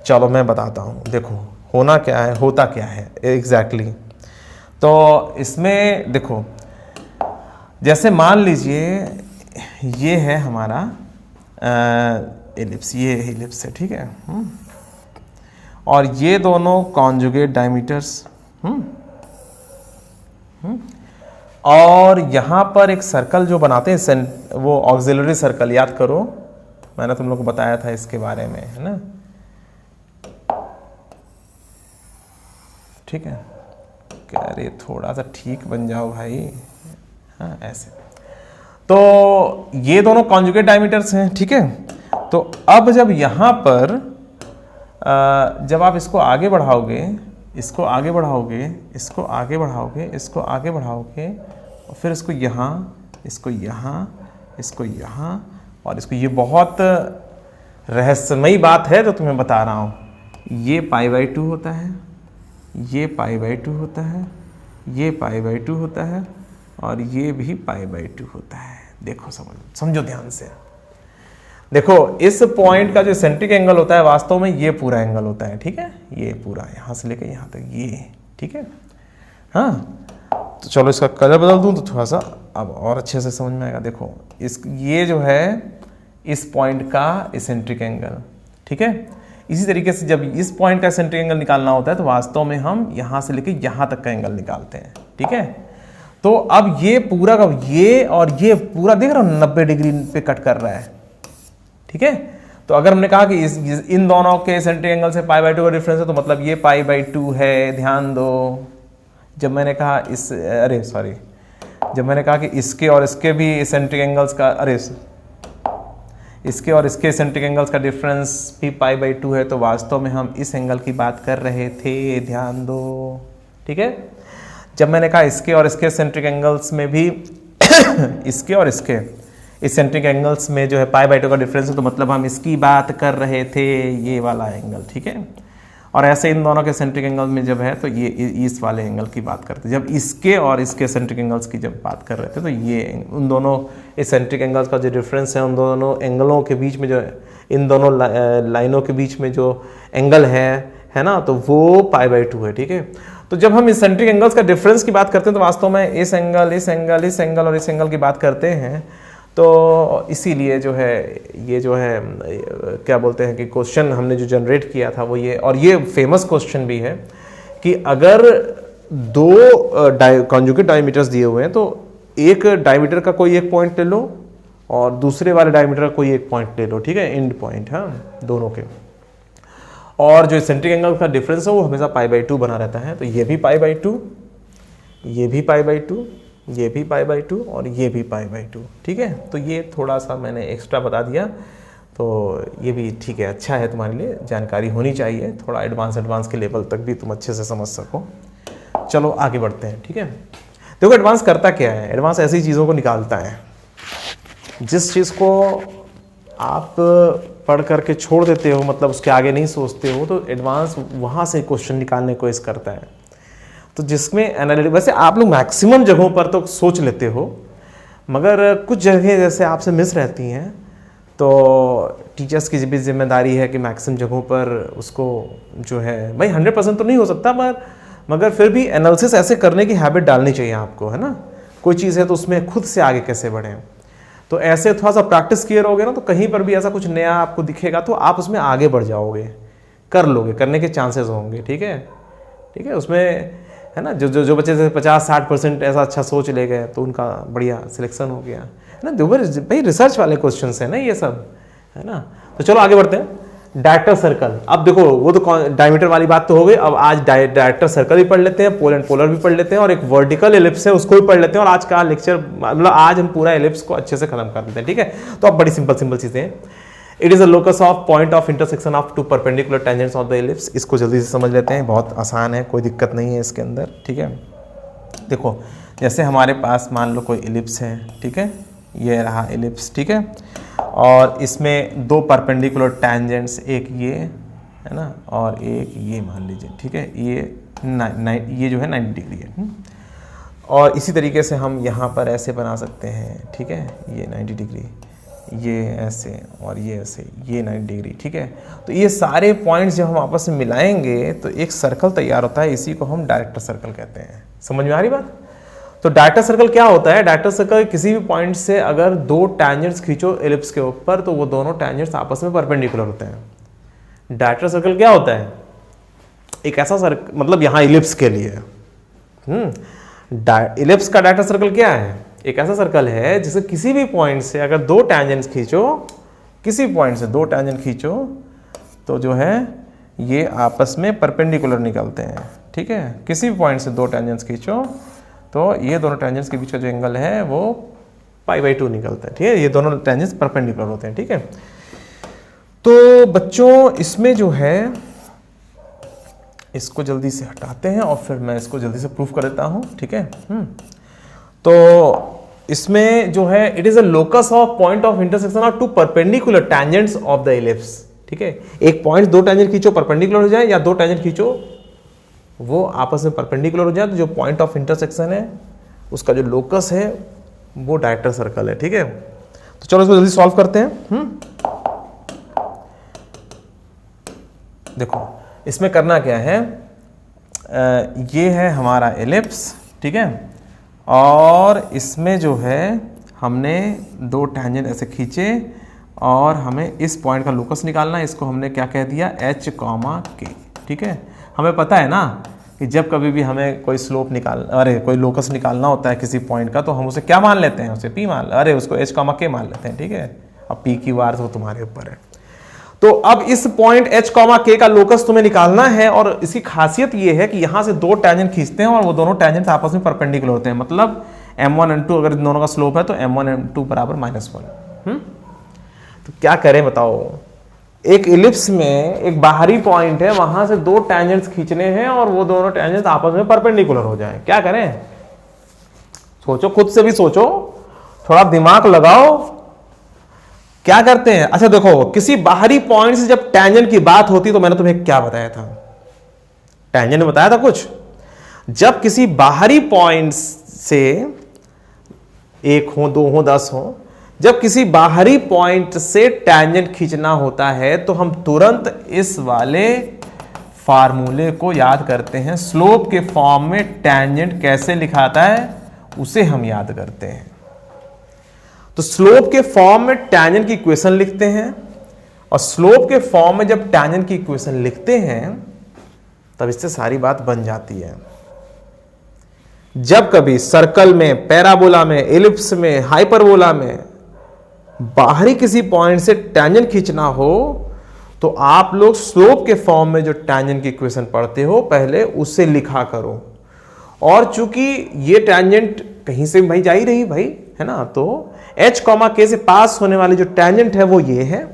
चलो मैं बताता हूं, देखो होना क्या है, होता क्या है एग्जैक्टली। तो इसमें देखो, जैसे मान लीजिए ये है हमारा एलिप्स, ये एलिप्स है, ठीक है। और ये दोनों कॉन्जुगेट डायमीटर्स, और यहां पर एक सर्कल जो बनाते हैं वो ऑक्सिलरी सर्कल, याद करो मैंने तुम लोग को बताया था इसके बारे में, है ना, ठीक है। कह रहे थोड़ा सा ठीक बन जाओ भाई, हाँ ऐसे। तो ये दोनों कॉन्जुगेट डायमीटर्स हैं, ठीक है। तो अब जब यहां पर जब आप इसको आगे बढ़ाओगे, इसको आगे बढ़ाओगे, इसको आगे बढ़ाओगे, इसको आगे बढ़ाओगे, और फिर इसको यहाँ, इसको यहाँ, इसको यहाँ, और इसको, ये बहुत रहस्यमयी बात है तो तुम्हें बता रहा हूँ। ये पाई बाई 2 होता है, ये पाई बाई 2 होता है, ये पाई बाई 2 होता है, और ये भी पाई बाई 2 होता है। देखो समझो ध्यान से, देखो इस पॉइंट का जो सेंट्रिक एंगल होता है वास्तव में ये पूरा एंगल होता है, ठीक है। ये पूरा यहाँ से लेकर यहाँ तक ये, ठीक है। हाँ तो चलो इसका कलर बदल दूँ तो थोड़ा सा अब और अच्छे से समझ में आएगा। देखो ये जो है इस पॉइंट का इसेंट्रिक एंगल, ठीक है। इसी तरीके से जब इस पॉइंट का इसेंट्रिक एंगल निकालना होता है तो वास्तव में हम यहाँ से लेकर यहाँ तक का एंगल निकालते हैं, ठीक है। तो अब ये पूरा का ये और ये पूरा देख रहा हूँ 90 डिग्री पे कट कर रहा है, ठीक है। तो अगर हमने कहा कि इन दोनों के सेंट्रिक एंगल से पाई बाई 2 का डिफरेंस है, तो मतलब ये पाई बाई 2 है। ध्यान दो, जब मैंने कहा जब मैंने कहा कि इसके और इसके भी सेंट्रिक एंगल्स का, इसके और इसके सेंट्रिक एंगल्स का डिफरेंस भी पाई बाई 2 है, तो वास्तव में हम इस एंगल की बात कर रहे थे। ध्यान दो, ठीक है। जब मैंने कहा इसके और इसके सेंट्रिक एंगल्स में भी इसके और इसके इसेंट्रिक एंगल्स में जो है पाई बाई 2 का डिफरेंस है, तो मतलब हम इसकी बात कर रहे थे, ये वाला एंगल, ठीक है। और ऐसे इन दोनों के सेंट्रिक एंगल में जब है तो ये इस वाले एंगल की बात करते हैं। जब इसके और इसके सेंट्रिक एंगल्स की जब बात कर रहे थे तो ये उन दोनों इसेंट्रिक एंगल्स का जो डिफरेंस है, उन दोनों एंगलों के बीच में जो, इन दोनों लाइनों के बीच में जो एंगल है ना, तो वो पाई बाई 2 है, ठीक है। तो जब हम इसेंट्रिक एंगल्स का डिफरेंस की बात करते हैं तो वास्तव में इस एंगल, इस एंगल, इस एंगल और इस एंगल की बात करते हैं। तो इसीलिए जो है ये जो है क्या बोलते हैं कि क्वेश्चन हमने जो जनरेट किया था वो ये, और ये फेमस क्वेश्चन भी है कि अगर दो कॉन्जुगेट डायमीटर्स दिए हुए हैं तो एक डायमीटर का कोई एक पॉइंट ले लो और दूसरे वाले डायमीटर का कोई एक पॉइंट ले लो, ठीक है, एंड पॉइंट, हाँ दोनों के, और जो सेंट्रिक एंगल का डिफरेंस है वो हमेशा पाई बाई 2 बना रहता है। तो ये भी पाई बाई 2, ये भी पाई बाई 2, ये भी पाई बाई 2 और ये भी पाई बाई 2, ठीक है। तो ये थोड़ा सा मैंने एक्स्ट्रा बता दिया, तो ये भी ठीक है, अच्छा है, तुम्हारे लिए जानकारी होनी चाहिए, थोड़ा एडवांस के लेवल तक भी तुम अच्छे से समझ सको। चलो आगे बढ़ते हैं, ठीक है। देखो एडवांस करता क्या है, एडवांस ऐसी चीज़ों को निकालता है जिस चीज़ को आप पढ़ करके छोड़ देते हो, मतलब उसके आगे नहीं सोचते हो, तो एडवांस वहाँ से क्वेश्चन निकालने को इस करता है। तो जिसमें एनालिटिक, वैसे आप लोग मैक्सिमम जगहों पर तो सोच लेते हो, मगर कुछ जगह जैसे आपसे मिस रहती हैं, तो टीचर्स की भी जिम्मेदारी है कि मैक्सिमम जगहों पर उसको जो है, भाई 100% तो नहीं हो सकता, मगर फिर भी एनालिसिस ऐसे करने की हैबिट डालनी चाहिए आपको, है ना। कोई चीज़ है तो उसमें खुद से आगे कैसे बढ़ें, तो ऐसे थोड़ा सा प्रैक्टिस किए रहोगे ना, तो कहीं पर भी ऐसा कुछ नया आपको दिखेगा तो आप उसमें आगे बढ़ जाओगे, कर लोगे, करने के चांसेस होंगे, ठीक है, ठीक है। उसमें है ना, जो बच्चे से 50-60% ऐसा अच्छा सोच ले गए तो उनका बढ़िया सिलेक्शन हो गया, है ना। दोबारा भाई रिसर्च वाले क्वेश्चंस है ना ये सब, है ना। तो चलो आगे बढ़ते हैं। डायरेक्टर सर्कल, अब देखो वो तो डायमीटर वाली बात तो हो गई, अब आज डायरेक्टर सर्कल भी पढ़ लेते हैं, पोल एंड पोलर भी पढ़ लेते हैं, और एक वर्टिकल एलिप्स है उसको भी पढ़ लेते हैं, और आज का लेक्चर मतलब आज हम पूरा एलिप्स को अच्छे से खत्म कर देते हैं, ठीक है। तो अब बड़ी सिंपल चीज़ें हैं। It is a locus of point of intersection of two perpendicular tangents of the ellipse. इसको जल्दी से समझ लेते हैं, बहुत आसान है, कोई दिक्कत नहीं है इसके अंदर, ठीक है। देखो जैसे हमारे पास मान लो कोई इलिप्स है, ठीक है, ये रहा इलिप्स, ठीक है, और इसमें दो परपेंडिकुलर टेंजेंट्स, एक ये है ना और एक ये मान लीजिए, ठीक है, ये जो है 90 डिग्री है। और इसी तरीके से हम यहाँ पर ऐसे बना सकते हैं, ठीक है, ये 90 डिग्री, ये ऐसे और ये ऐसे, ये 90 डिग्री, ठीक है। तो ये सारे पॉइंट्स जब हम आपस में मिलाएंगे तो एक सर्कल तैयार होता है, इसी को हम डायरेक्टर सर्कल कहते हैं। समझ में आ रही बात? तो डायरेक्टर सर्कल क्या होता है? डायरेक्टर सर्कल किसी भी पॉइंट से अगर दो टेंजेंट्स खींचो एलिप्स के ऊपर तो वो दोनों टेंजेंट्स आपस में परपेंडिकुलर होते हैं। डायरेक्टर सर्कल क्या होता है? एक ऐसा सर्कल, मतलब यहाँ इलिप्स के लिए इलिप्स का डायरेक्टर सर्कल क्या है? एक ऐसा सर्कल है जिसे किसी भी पॉइंट से अगर दो टेंजेंट्स खींचो, किसी पॉइंट से दो टेंजेंट खींचो तो जो है ये आपस में परपेंडिकुलर निकलते हैं, ठीक है। किसी भी पॉइंट से दो टेंजेंट्स खींचो तो ये दोनों टेंजेंट्स के बीच का जो एंगल है वो π/2 निकलता है, ठीक है। ये दोनों टेंजेंट्स परपेंडिकुलर होते हैं, ठीक है। तो बच्चों इसमें जो है इसको जल्दी से हटाते हैं और फिर मैं इसको जल्दी से प्रूफ कर देता हूं, ठीक है। तो इसमें जो है it is a locus of point of intersection of two perpendicular tangents of the ellipse, ठीक है। एक पॉइंट दो टेंजेंट खींचो परपेंडिकुलर हो जाए या दो टेंजेंट खींचो वो आपस में परपेंडिकुलर हो जाए तो जो पॉइंट ऑफ इंटरसेक्शन है उसका जो लोकस है वो डायरेक्टर सर्कल है, ठीक है। तो चलो इसको जल्दी सॉल्व करते हैं। देखो इसमें करना क्या है, ये है हमारा एलिप्स, ठीक है, और इसमें जो है हमने दो टेंजेंट ऐसे खींचे और हमें इस पॉइंट का लोकस निकालना है। इसको हमने क्या कह दिया? h, k, ठीक है। हमें पता है ना कि जब कभी भी हमें कोई स्लोप कोई लोकस निकालना होता है किसी पॉइंट का तो हम उसे क्या मान लेते हैं? उसे p मान, उसको h, k मान लेते हैं, ठीक है। अब p की वार तो तुम्हारे ऊपर है। तो अब इस पॉइंट h, k का लोकस तुम्हें निकालना है और इसकी खासियत ये है कि यहां से दो टेंजेंट खींचते हैं और वो दोनों टेंजेंट आपस में परपेंडिकुलर होते हैं। मतलब m1 m2 अगर दोनों का स्लोप है तो m1 m2 बराबर -1। तो क्या करें बताओ? एक इलिप्स में एक बाहरी पॉइंट है, वहां से दो टेंजेंट्स खींचने हैं और वो दोनों टेंजेंट्स आपस में परपेंडिकुलर हो जाएं। क्या करें? सोचो, खुद से भी सोचो, थोड़ा दिमाग लगाओ, क्या करते हैं? अच्छा देखो, किसी बाहरी पॉइंट से जब टेंजेंट की बात होती तो मैंने तुम्हें क्या बताया था? टेंजेंट बताया था कुछ। जब किसी बाहरी पॉइंट से एक हो, दो हो, 10 हो, जब किसी बाहरी पॉइंट से टेंजेंट खींचना होता है तो हम तुरंत इस वाले फार्मूले को याद करते हैं। स्लोप के फॉर्म में टेंजेंट कैसे लिखाता है उसे हम याद करते हैं। तो स्लोप के फॉर्म में टेंजेंट की इक्वेशन लिखते हैं और स्लोप के फॉर्म में जब टेंजेंट की इक्वेशन लिखते हैं तब इससे सारी बात बन जाती है। जब कभी सर्कल में, पैराबोला में, एलिप्स में, हाइपरबोला में बाहरी किसी पॉइंट से टेंजेंट खींचना हो तो आप लोग स्लोप के फॉर्म में जो टेंजेंट की इक्वेशन पढ़ते हो पहले उससे लिखा करो। और चूंकि ये टेंजेंट कहीं से भाई जा ही रही भाई, है ना, तो h, k से पास होने वाली जो टेंजेंट है वो ये है,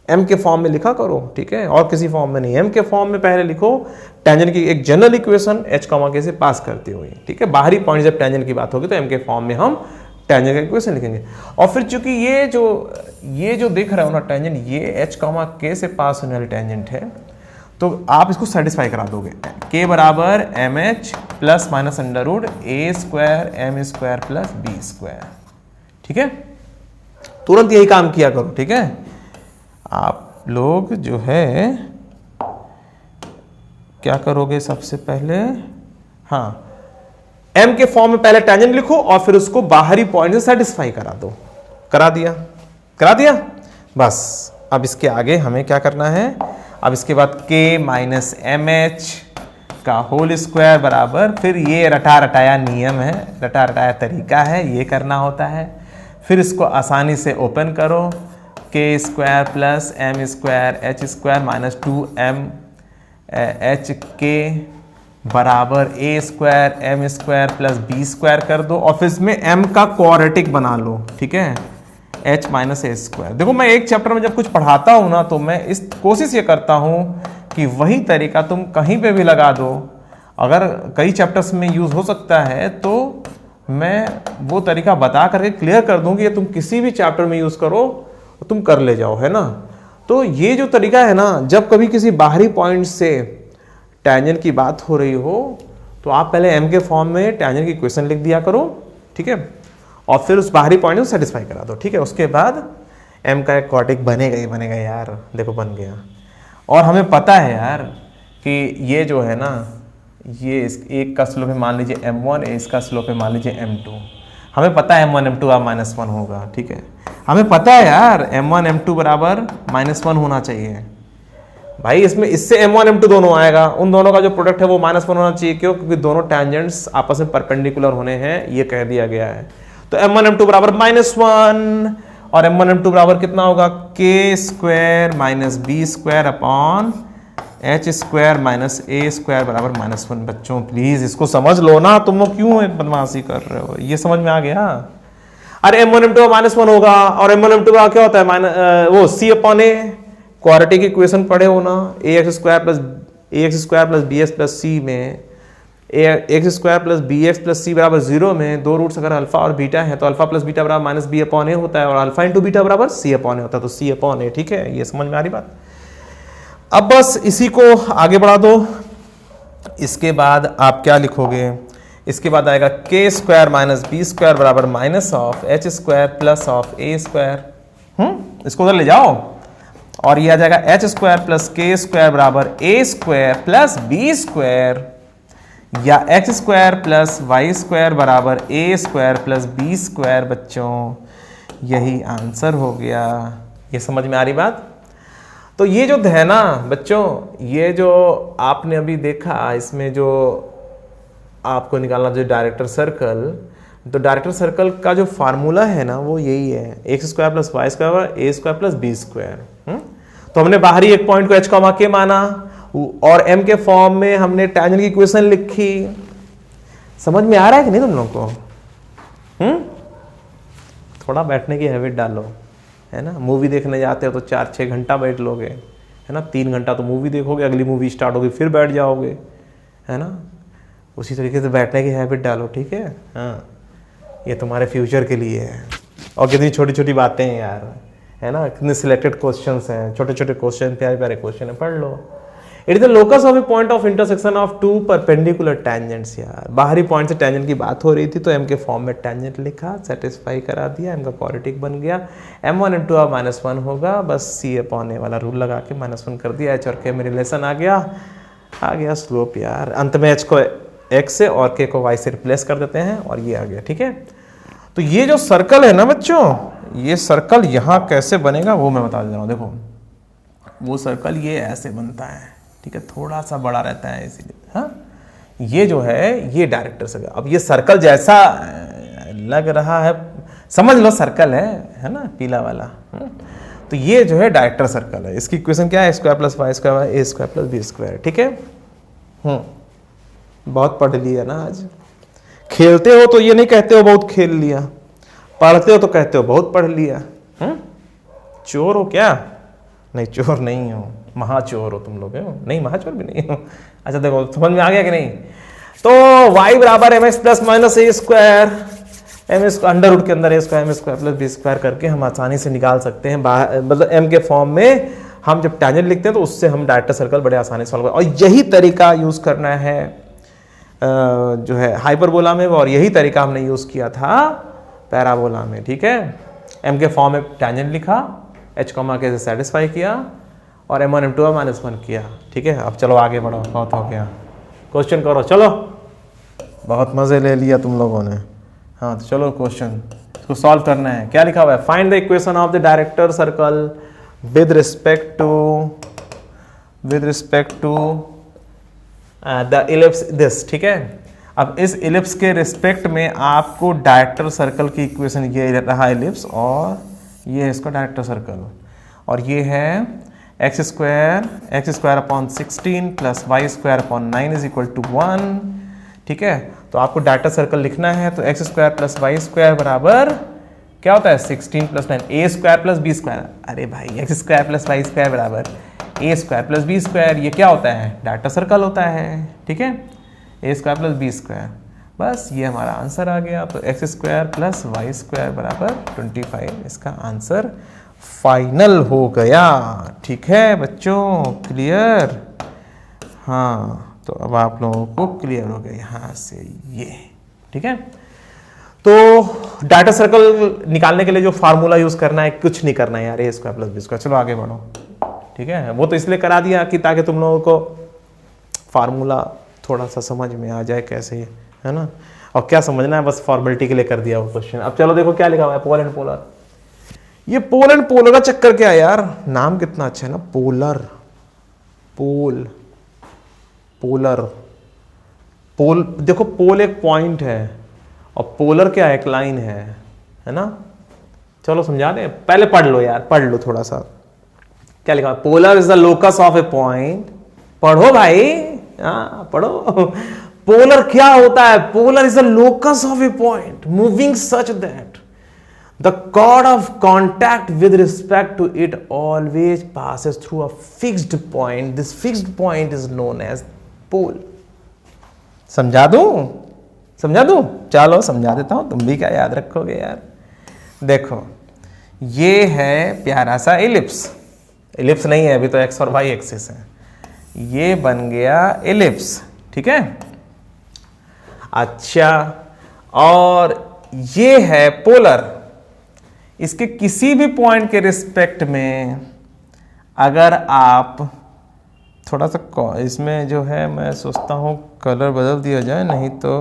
m के फॉर्म में लिखा करो, ठीक है, और किसी फॉर्म में नहीं। m के फॉर्म में पहले लिखो टेंजेंट की एक जनरल इक्वेशन h, k से पास करती हुई, ठीक है। बाहरी पॉइंट जब टेंजेंट की बात होगी तो m के फॉर्म में हम टेंजेंट का इक्वेशन लिखेंगे। और फिर चूंकि ये जो देख रहे हो ना टेंजेंट, ये h, k से पास होने वाली टेंजेंट है तो आप इसको सेटिस्फाई करा दोगे। k बराबर mh plus minus under root a square m square plus b square, ठीक है। तुरंत यही काम किया करो, ठीक है। आप लोग जो है क्या करोगे सबसे पहले, हाँ, m के फॉर्म में पहले टेंजेंट लिखो और फिर उसको बाहरी पॉइंट से सेटिस्फाई करा दो। करा दिया बस। अब इसके आगे हमें क्या करना है? अब इसके बाद k माइनस mh का होल स्क्वायर बराबर, फिर ये रटा रटाया नियम है, रटा रटाया तरीका है, ये करना होता है। फिर इसको आसानी से ओपन करो, k square plus m square h square minus 2m h k बराबर a square m square plus b square कर दो और फिर इसमें m का क्वाड्रेटिक बना लो, ठीक है। h minus A square. देखो मैं एक चैप्टर में जब कुछ पढ़ाता हूं ना तो मैं इस कोशिश ये करता हूं कि वही तरीका तुम कहीं पे भी लगा दो। अगर कई चैप्टर्स में यूज हो सकता है तो मैं वो तरीका बता करके क्लियर कर दूं कि ये तुम किसी भी चैप्टर में यूज करो तुम कर ले जाओ, है ना। तो ये जो तरीका है ना, जब कभी किसी बाहरी पॉइंट से टेंजेंट की बात हो रही हो तो आप पहले m के फॉर्म में टेंजेंट की इक्वेशन लिख दिया करो, ठीक है, और फिर उस बाहरी पॉइंट को सेटिस्फाई करा दो, ठीक है। उसके बाद m का एक क्वाड्रेटिक बनेगा ही बनेगा यार, देखो बन गया। और हमें पता है यार कि ये जो है ना, ये एक का स्लोप है मान लीजिए m1, इसका स्लोप है मान लीजिए m2। हमें पता है m1 m2 आप -1 होगा, ठीक है। हमें पता है यार m1 m2 बराबर -1 होना चाहिए भाई। इसमें इससे m1 m2 दोनों आएगा, उन दोनों का जो प्रोडक्ट है वो -1 होना चाहिए। क्यों? क्योंकि दोनों टेंजेंट्स आपस में परपेंडिकुलर होने हैं, ये कह दिया गया है। तो m1 m2 बराबर -1 और m1 m2 बराबर कितना होगा, k square minus B square upon h square minus A square बराबर -1। बच्चों प्लीज इसको समझ लो ना, तुम लोग क्यों बदमाशी कर रहे हो, ये समझ में आ गया। अरे m1 m2 -1 होगा और m1 m2 का क्या होता है, वो c अपॉन ए, क्वाड्रेटिक इक्वेशन पढ़े हो ना, ax square plus bx plus c में x square plus bx plus c बराबर 0 में दो रूट्स अगर अल्फा और बीटा है तो अल्फा प्लस बीटा बराबर माइनस बी अपॉन ए होता है और अल्फा इंटू बीटा बराबर c अपॉन ए होता है, तो c अपॉन ए, ठीक है। ये समझ में आ रही बात। अब बस इसी को आगे बढ़ा दो। इसके बाद आप क्या लिखोगे, इसके बाद आएगा k square minus B square बराबर minus of h square plus of A square. इसको उधर ले जाओ और ये आ जाएगा h स्क्वायर प्लस के स्क्वायर बराबर ए स्क्वायर प्लस बी स्क्वायर, या x square plus Y square बराबर ए स्क्वायर प्लस बी स्क्वायर। बच्चों यही आंसर हो गया। ये समझ में आ रही बात। तो ये जो है ना बच्चों, ये जो आपने अभी देखा, इसमें जो आपको निकालना जो डायरेक्टर सर्कल, तो डायरेक्टर सर्कल का जो फार्मूला है ना वो यही है, x square plus Y square A square plus B square. तो हमने बाहरी एक पॉइंट को h कॉमा के माना और m के फॉर्म में हमने टेंजेंट की इक्वेशन लिखी। समझ में आ रहा है कि नहीं तुम लोग को? थोड़ा बैठने की हैबिट डालो, है ना। मूवी देखने जाते हो तो 4-6 घंटा बैठ लोगे, है ना। 3 घंटा तो मूवी देखोगे, अगली मूवी स्टार्ट होगी फिर बैठ जाओगे, है ना। उसी तरीके से बैठने की हैबिट डालो, ठीक है। हाँ, ये तुम्हारे फ्यूचर के लिए है। और कितनी छोटी छोटी बातें हैं यार, है ना। कितने सिलेक्टेड क्वेश्चंस हैं, छोटे छोटे क्वेश्चन, प्यारे प्यारे क्वेश्चन है, पढ़ लो। It is the locus of a point of intersection of two perpendicular tangents. यार बाहरी पॉइंट से टेंजेंट की बात हो रही थी तो m के फॉर्म में टेंजेंट लिखा, सेटिस्फाई करा दिया, m का क्वाड्रेटिक बन गया। m1 m2 अब -1 होगा, बस c अपॉन ए वाला रूल लगा के -1 कर दिया, h और k में रिलेशन आ गया स्लोप यार। अंत में h को x से और k को y से रिप्लेस कर देते हैं और ये आ गया, ठीक है। तो ये जो सर्कल है ना बच्चों, ये सर्कल यहाँ कैसे बनेगा वो मैं बता दे रहा हूँ। देखो वो सर्कल ये ऐसे बनता है, ठीक है, थोड़ा सा बड़ा रहता है इसीलिए। हाँ, ये जो है ये डायरेक्टर सर्कल। अब ये सर्कल जैसा लग रहा है, समझ लो सर्कल है ना, पीला वाला। तो ये जो है डायरेक्टर सर्कल है। इसकी इक्वेशन क्या है, square plus Y square A square plus B square, ठीक है। बहुत पढ़ लिया ना आज। खेलते हो तो ये नहीं कहते हो बहुत खेल लिया, पढ़ते हो तो कहते हो बहुत पढ़ लिया। चोर हो क्या? नहीं, चोर नहीं हो, महाचोर हो तुम लोग। नहीं, महाचोर भी नहीं हो। अच्छा देखो समझ में आ गया कि नहीं। तो y बराबर M X plus minus A square, M square under root के अंदर A square M square plus B square करके हम आसानी से निकाल सकते हैं। मतलब m के फॉर्म में हम जब टेंजेंट लिखते हैं तो उससे हम डायरेक्टर सर्कल बड़े आसानी से सॉल्व कर, और यही तरीका यूज करना है जो है हाइपरबोला में, और यही तरीका हमने यूज किया था पैराबोला में, ठीक है। m के फॉर्म में टेंजेंट लिखा, h कॉमा के से सेटिस्फाई किया और m1 m2 -1 किया, ठीक है। अब चलो आगे बढ़ो, बहुत हो गया, क्वेश्चन करो। चलो बहुत मजे ले लिया तुम लोगों ने। हाँ तो चलो क्वेश्चन इसको सॉल्व करना है। क्या लिखा हुआ है, find the equation of the director circle with respect to the ellipse this, ठीक है। अब इस इलिप्स के रिस्पेक्ट में आपको डायरेक्टर सर्कल की इक्वेशन, ये रहा इलिप्स और ये है इसका डायरेक्टर सर्कल, और ये है x square upon 16 plus Y square upon 9 is equal to 1, ठीक है। तो आपको डायरेक्टर सर्कल लिखना है तो x square plus Y square बराबर क्या होता है 16 plus 9 a square plus B square. अरे भाई x square plus Y square बराबर ए स्क्वायर प्लस बी स्क्वायर। ये क्या होता है डाटा सर्कल होता है, ठीक है, a square plus B square. बस ये हमारा आंसर आ गया। तो x square plus Y square बराबर 25 इसका आंसर फाइनल हो गया। ठीक है बच्चों, क्लियर? हाँ, तो अब आप लोगों को क्लियर हो गया यहाँ से ये, ठीक है। तो डाटा सर्कल निकालने के लिए जो फार्मूला यूज करना है, कुछ नहीं करना है यार, ए स्क्वायर प्लस बी स्क्वायर। चलो आगे बढ़ो, ठीक है। वो तो इसलिए करा दिया कि ताकि तुम लोगों को फार्मूला थोड़ा सा समझ में आ जाए कैसे, है ना। और क्या समझना है, बस फॉर्मेलिटी के लिए कर दिया वो क्वेश्चन। अब चलो देखो क्या लिखा हुआ है, पोल एंड पोलर। ये पोल एंड पोलर का चक्कर क्या है यार, नाम कितना अच्छा है ना, पोलर, पोल, पोलर, पोल। देखो पोल एक पॉइंट है और पोलर क्या है, एक लाइन है ना। चलो समझा दे, पहले पढ़ लो यार, पढ़ लो थोड़ा सा। क्या लिखा, polar is the locus of a point. पढ़ो भाई, हाँ पढ़ो। पोलर क्या होता है, polar is the locus of a point moving such that the chord of contact with respect to it always passes through a fixed point. This fixed point is known as pole. समझा दूं, समझा दूं? चलो समझा देता हूं, तुम भी क्या याद रखोगे यार। देखो ये है प्यारा सा एलिप्स। एलिप्स नहीं है अभी तो, एक्स और वाई एक्सिस है। ये बन गया एलिप्स, ठीक है। अच्छा, और ये है पोलर। इसके किसी भी पॉइंट के रिस्पेक्ट में अगर आप थोड़ा सा इसमें जो है, मैं सोचता हूँ कलर बदल दिया जाए, नहीं तो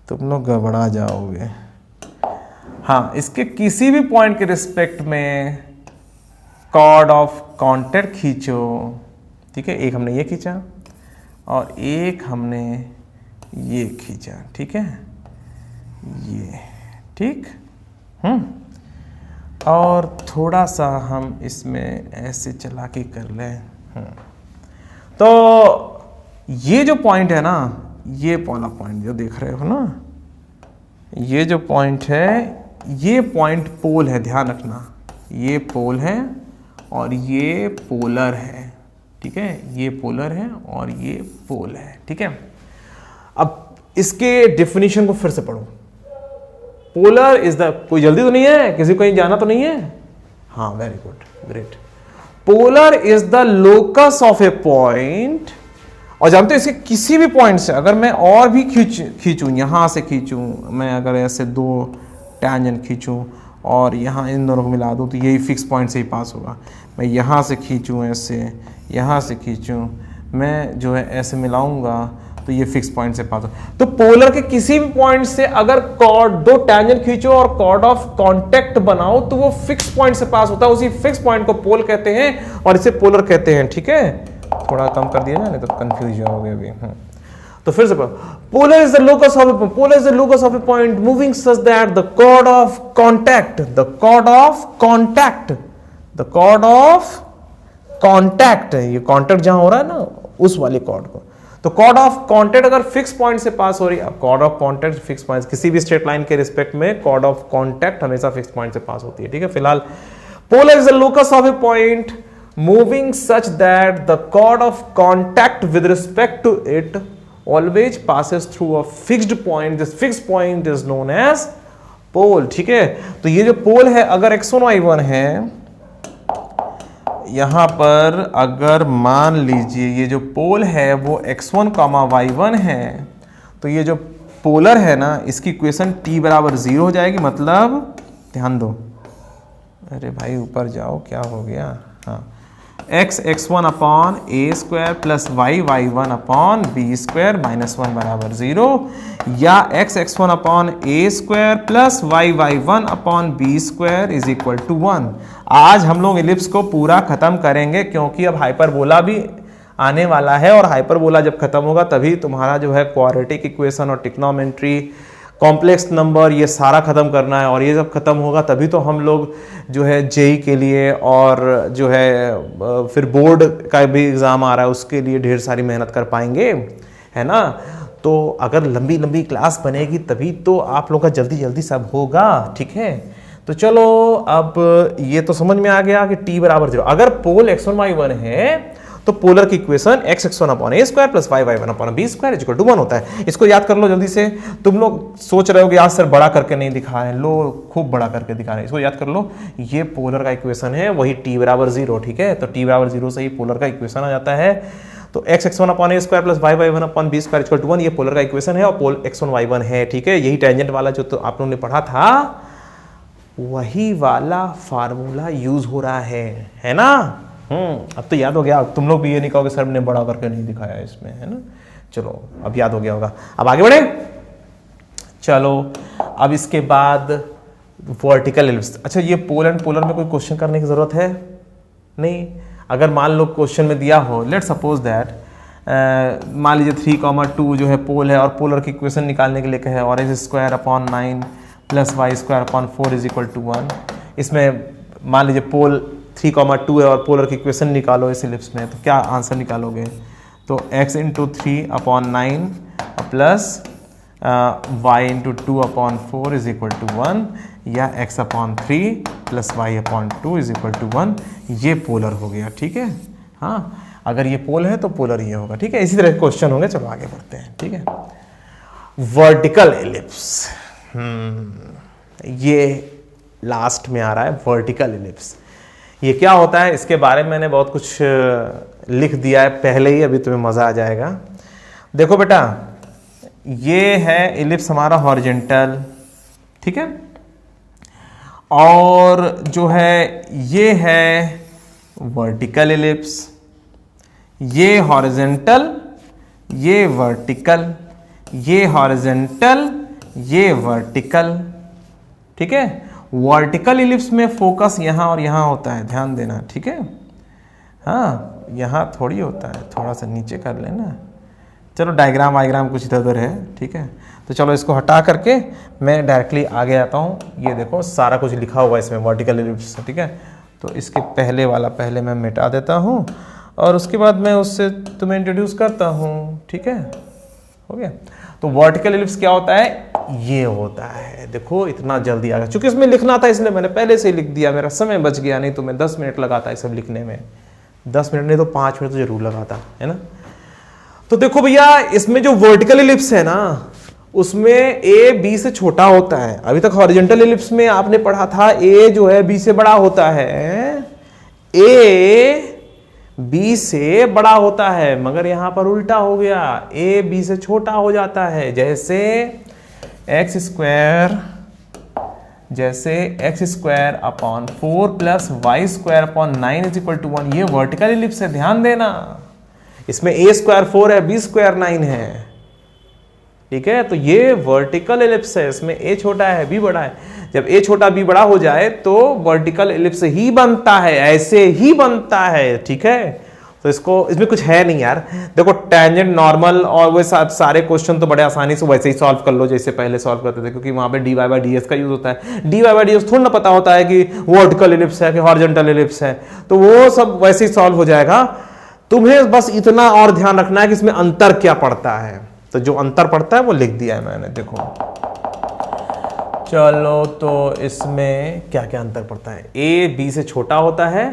तुम लोग गड़बड़ा जाओगे। हाँ, इसके किसी भी पॉइंट के रिस्पेक्ट में कॉर्ड ऑफ कॉन्टैक्ट खींचो, ठीक है। एक हमने ये खींचा और एक हमने ये खींचा, ठीक है, ये, ठीक। और थोड़ा सा हम इसमें ऐसे चालाकी कर लें। तो ये जो पॉइंट है ना, ये वाला पॉइंट जो देख रहे हो ना, ये जो पॉइंट है, ये पॉइंट पोल है, ध्यान रखना। ये पोल है और ये पोलर है, ठीक है। ये पोलर है और ये पोल है, ठीक है। अब इसके डेफिनेशन को फिर से पढ़ो। पोलर इज द, कोई जल्दी तो नहीं है, किसी को कहीं जाना तो नहीं है? हाँ, very good, great. Polar is the locus of a point. और जानते हो इसके किसी भी पॉइंट से अगर मैं और भी खींचूं, यहां से खींचूं, मैं अगर ऐसे दो टैंजेंट खींचूं और यहां इन दोनों को मिला दूं तो यही फिक्स पॉइंट से ही पास होगा। मैं यहां से खींचूं, ऐसे यहां से खींचूं, मैं जो है ऐसे मिलाऊंगा तो ये फिक्स पॉइंट से पास हो। तो पोलर के किसी भी पॉइंट से अगर कॉर्ड, दो टैंजेंट खींचो और कॉर्ड ऑफ कांटेक्ट बनाओ तो वो फिक्स पॉइंट से पास होता है। उसी फिक्स पॉइंट को पोल कहते हैं और इसे पोलर कहते हैं, ठीक है। थोड़ा कम कर दिया जाए नहीं तो कंफ्यूज होगे अभी। तो फिर से polar is the locus of a, polar is the locus of a point moving such that the chord of contact, the chord of contact, the chord of contact, ये कांटेक्ट जहां हो रहा है ना, उस वाले कॉर्ड को। तो कॉर्ड ऑफ कांटेक्ट अगर फिक्स पॉइंट से पास हो रही है, chord of contact fix point, किसी भी स्ट्रेट लाइन के रिस्पेक्ट में कॉर्ड ऑफ कांटेक्ट हमेशा फिक्स पॉइंट से पास होती है, ठीक है। फिलहाल polar is the locus of a point moving such that the chord of contact with respect to it always passes through a fixed point. This fixed point is known as पोल, ठीक है। तो ये जो पोल है, अगर x1 y1 है, यहां पर अगर मान लीजिए ये जो पोल है वो x1, y1 है, तो ये जो पोलर है ना, इसकी इक्वेशन t बराबर 0 हो जाएगी। मतलब ध्यान दो, अरे भाई ऊपर जाओ, क्या हो गया। हाँ, x1 अपॉन ए square plus y1 upon B square minus 1 बराबर 0, या x1 upon A square plus y1 upon B square is equal to 1। आज हम लोग एलिप्स को पूरा खत्म करेंगे क्योंकि अब हाइपरबोला भी आने वाला है, और हाइपरबोला जब खत्म होगा तभी तुम्हारा जो है क्वाड्रेटिक इक्वेशन और ट्रिग्नोमेट्री, कॉम्प्लेक्स नंबर, ये सारा खत्म करना है। और ये जब खत्म होगा तभी तो हम लोग जो है जेई के लिए और जो है फिर बोर्ड का भी एग्ज़ाम आ रहा है उसके लिए ढेर सारी मेहनत कर पाएंगे, है ना। तो अगर लंबी लंबी क्लास बनेगी तभी तो आप लोग का जल्दी जल्दी सब होगा, ठीक है। तो चलो अब ये तो समझ में आ गया कि t बराबर 0। अगर पोल x1 y1 है तो पोलर की equation x(x1 upon a square plus y(y1 upon b square is equal to 1) होता है। इसको याद कर लो जल्दी से। तुम लोग सोच रहे हो कि आज सर बड़ा करके नहीं दिखा है, लो खूब बड़ा करके दिखा रहे हैं। इसको याद कर लो, ये पोलर का इक्वेशन है, वही t बराबर 0, ठीक है। तो t बराबर 0 से ही पोलर का इक्वेशन आ जाता है। तो x(x1 upon a square plus y(y1 upon b square equal to 1) ये पोलर का इक्वेशन है और पोल x1 y1 है, ठीक है। यही टेंजेंट वाला जो तो आप लोगों ने पढ़ा था, वही वाला फार्मूला यूज हो रहा है ना। अब तो याद हो गया। तुम लोग भी ये नहीं कहोगे सर ने बड़ा करके नहीं दिखाया इसमें, है ना। चलो अब याद हो गया होगा। अब आगे बढ़े। चलो अब इसके बाद वर्टिकल एलिप्स। अच्छा, ये पोल एंड पोलर में कोई क्वेश्चन करने की जरूरत है नहीं। अगर मान लो क्वेश्चन में दिया हो, लेट सपोज दैट मान लीजिए 3,2 जो है पोल है और पोलर की इक्वेशन निकालने के लिए कहे और x square upon 9 plus Y square upon 4 is equal to 1। इसमें मान लीजिए पोल 3,2 है और पोलर की इक्वेशन निकालो इस एलिप्स में, तो क्या आंसर निकालोगे? तो x into 3 upon 9 plus y into 2 upon 4 is equal to 1, या x upon 3 plus y upon 2 is equal to 1। ये पोलर हो गया, ठीक है। हाँ, अगर ये पोल है तो पोलर ये होगा, ठीक है। इसी तरह क्वेश्चन होंगे। चलो आगे बढ़ते हैं, ठीक है। वर्टिकल एलिप्स, ये लास्ट में आ रहा है वर्टिकल एलिप्स। ये क्या होता है इसके बारे में मैंने बहुत कुछ लिख दिया है पहले ही, अभी तुम्हें मजा आ जाएगा। देखो बेटा, ये है एलिप्स हमारा हॉरिजॉन्टल, ठीक है। और जो है ये है वर्टिकल एलिप्स, ये हॉरिजॉन्टल, ये वर्टिकल, ये हॉरिजॉन्टल, ये वर्टिकल, ठीक है। वर्टिकल एलिप्स में फोकस यहाँ और यहाँ होता है, ध्यान देना, ठीक है। हाँ, यहाँ थोड़ी होता है, थोड़ा सा नीचे कर लेना। चलो डायग्राम वायग्राम कुछ इधर उधर है, ठीक है। तो चलो इसको हटा करके मैं डायरेक्टली आगे आता हूँ। ये देखो सारा कुछ लिखा हुआ है इसमें वर्टिकल एलिप्स, ठीक है। तो इसके पहले वाला पहले मैं मिटा देता हूँ और उसके बाद मैं उससे तुम्हें इंट्रोड्यूस करता हूँ, ठीक है। हो गया। तो वर्टिकल एलिप्स क्या होता है? ये होता है, देखो इतना जल्दी आ गया, क्योंकि इसमें लिखना था इसलिए मैंने पहले से ही लिख दिया, मेरा समय बच गया। नहीं तो मैं 10 मिनट लगाता है सब लिखने में, 10 मिनट नहीं तो 5 मिनट तो जरूर लगाता, है ना। तो देखो भैया, इसमें जो वर्टिकल एलिप्स है ना, उसमें ए बी से छोटा होता है। अभी तक हॉरिजॉन्टल एलिप्स में आपने पढ़ा था ए जो है बी से बड़ा होता है, ए बी से बड़ा होता है, मगर यहां पर उल्टा हो गया, ए बी से छोटा हो जाता है। जैसे x square upon 4 plus Y square upon 9 is equal to 1, ये वर्टिकल एलिप्स है, ध्यान देना। इसमें ए स्क्वायर 4 है, बी स्क्वायर 9 है, ठीक है। तो ये वर्टिकल एलिप्स है, इसमें ए छोटा है बी बड़ा है। जब ए छोटा बी बड़ा हो जाए तो वर्टिकल एलिप्स ही बनता है, ऐसे ही बनता है, ठीक है। तो इसमें कुछ है नहीं यार। देखो टेंजेंट, नॉर्मल और वो सारे क्वेश्चन तो बड़े आसानी से वैसे ही सॉल्व कर लो जैसे पहले सॉल्व करते थे, क्योंकि वहां पे d y by d s का यूज होता है। D y by d s थोड़ा ना पता होता है कि वर्टिकल एलिप्स है कि हॉरिजॉन्टल एलिप्स है, तो वो सब वैसे ही सॉल्व हो जाएगा। तुम्हें बस इतना और ध्यान रखना है कि इसमें अंतर क्या पड़ता है। तो जो अंतर पड़ता है वो लिख दिया है मैंने, देखो। चलो तो इसमें क्या क्या अंतर पड़ता है? ए बी से छोटा होता है,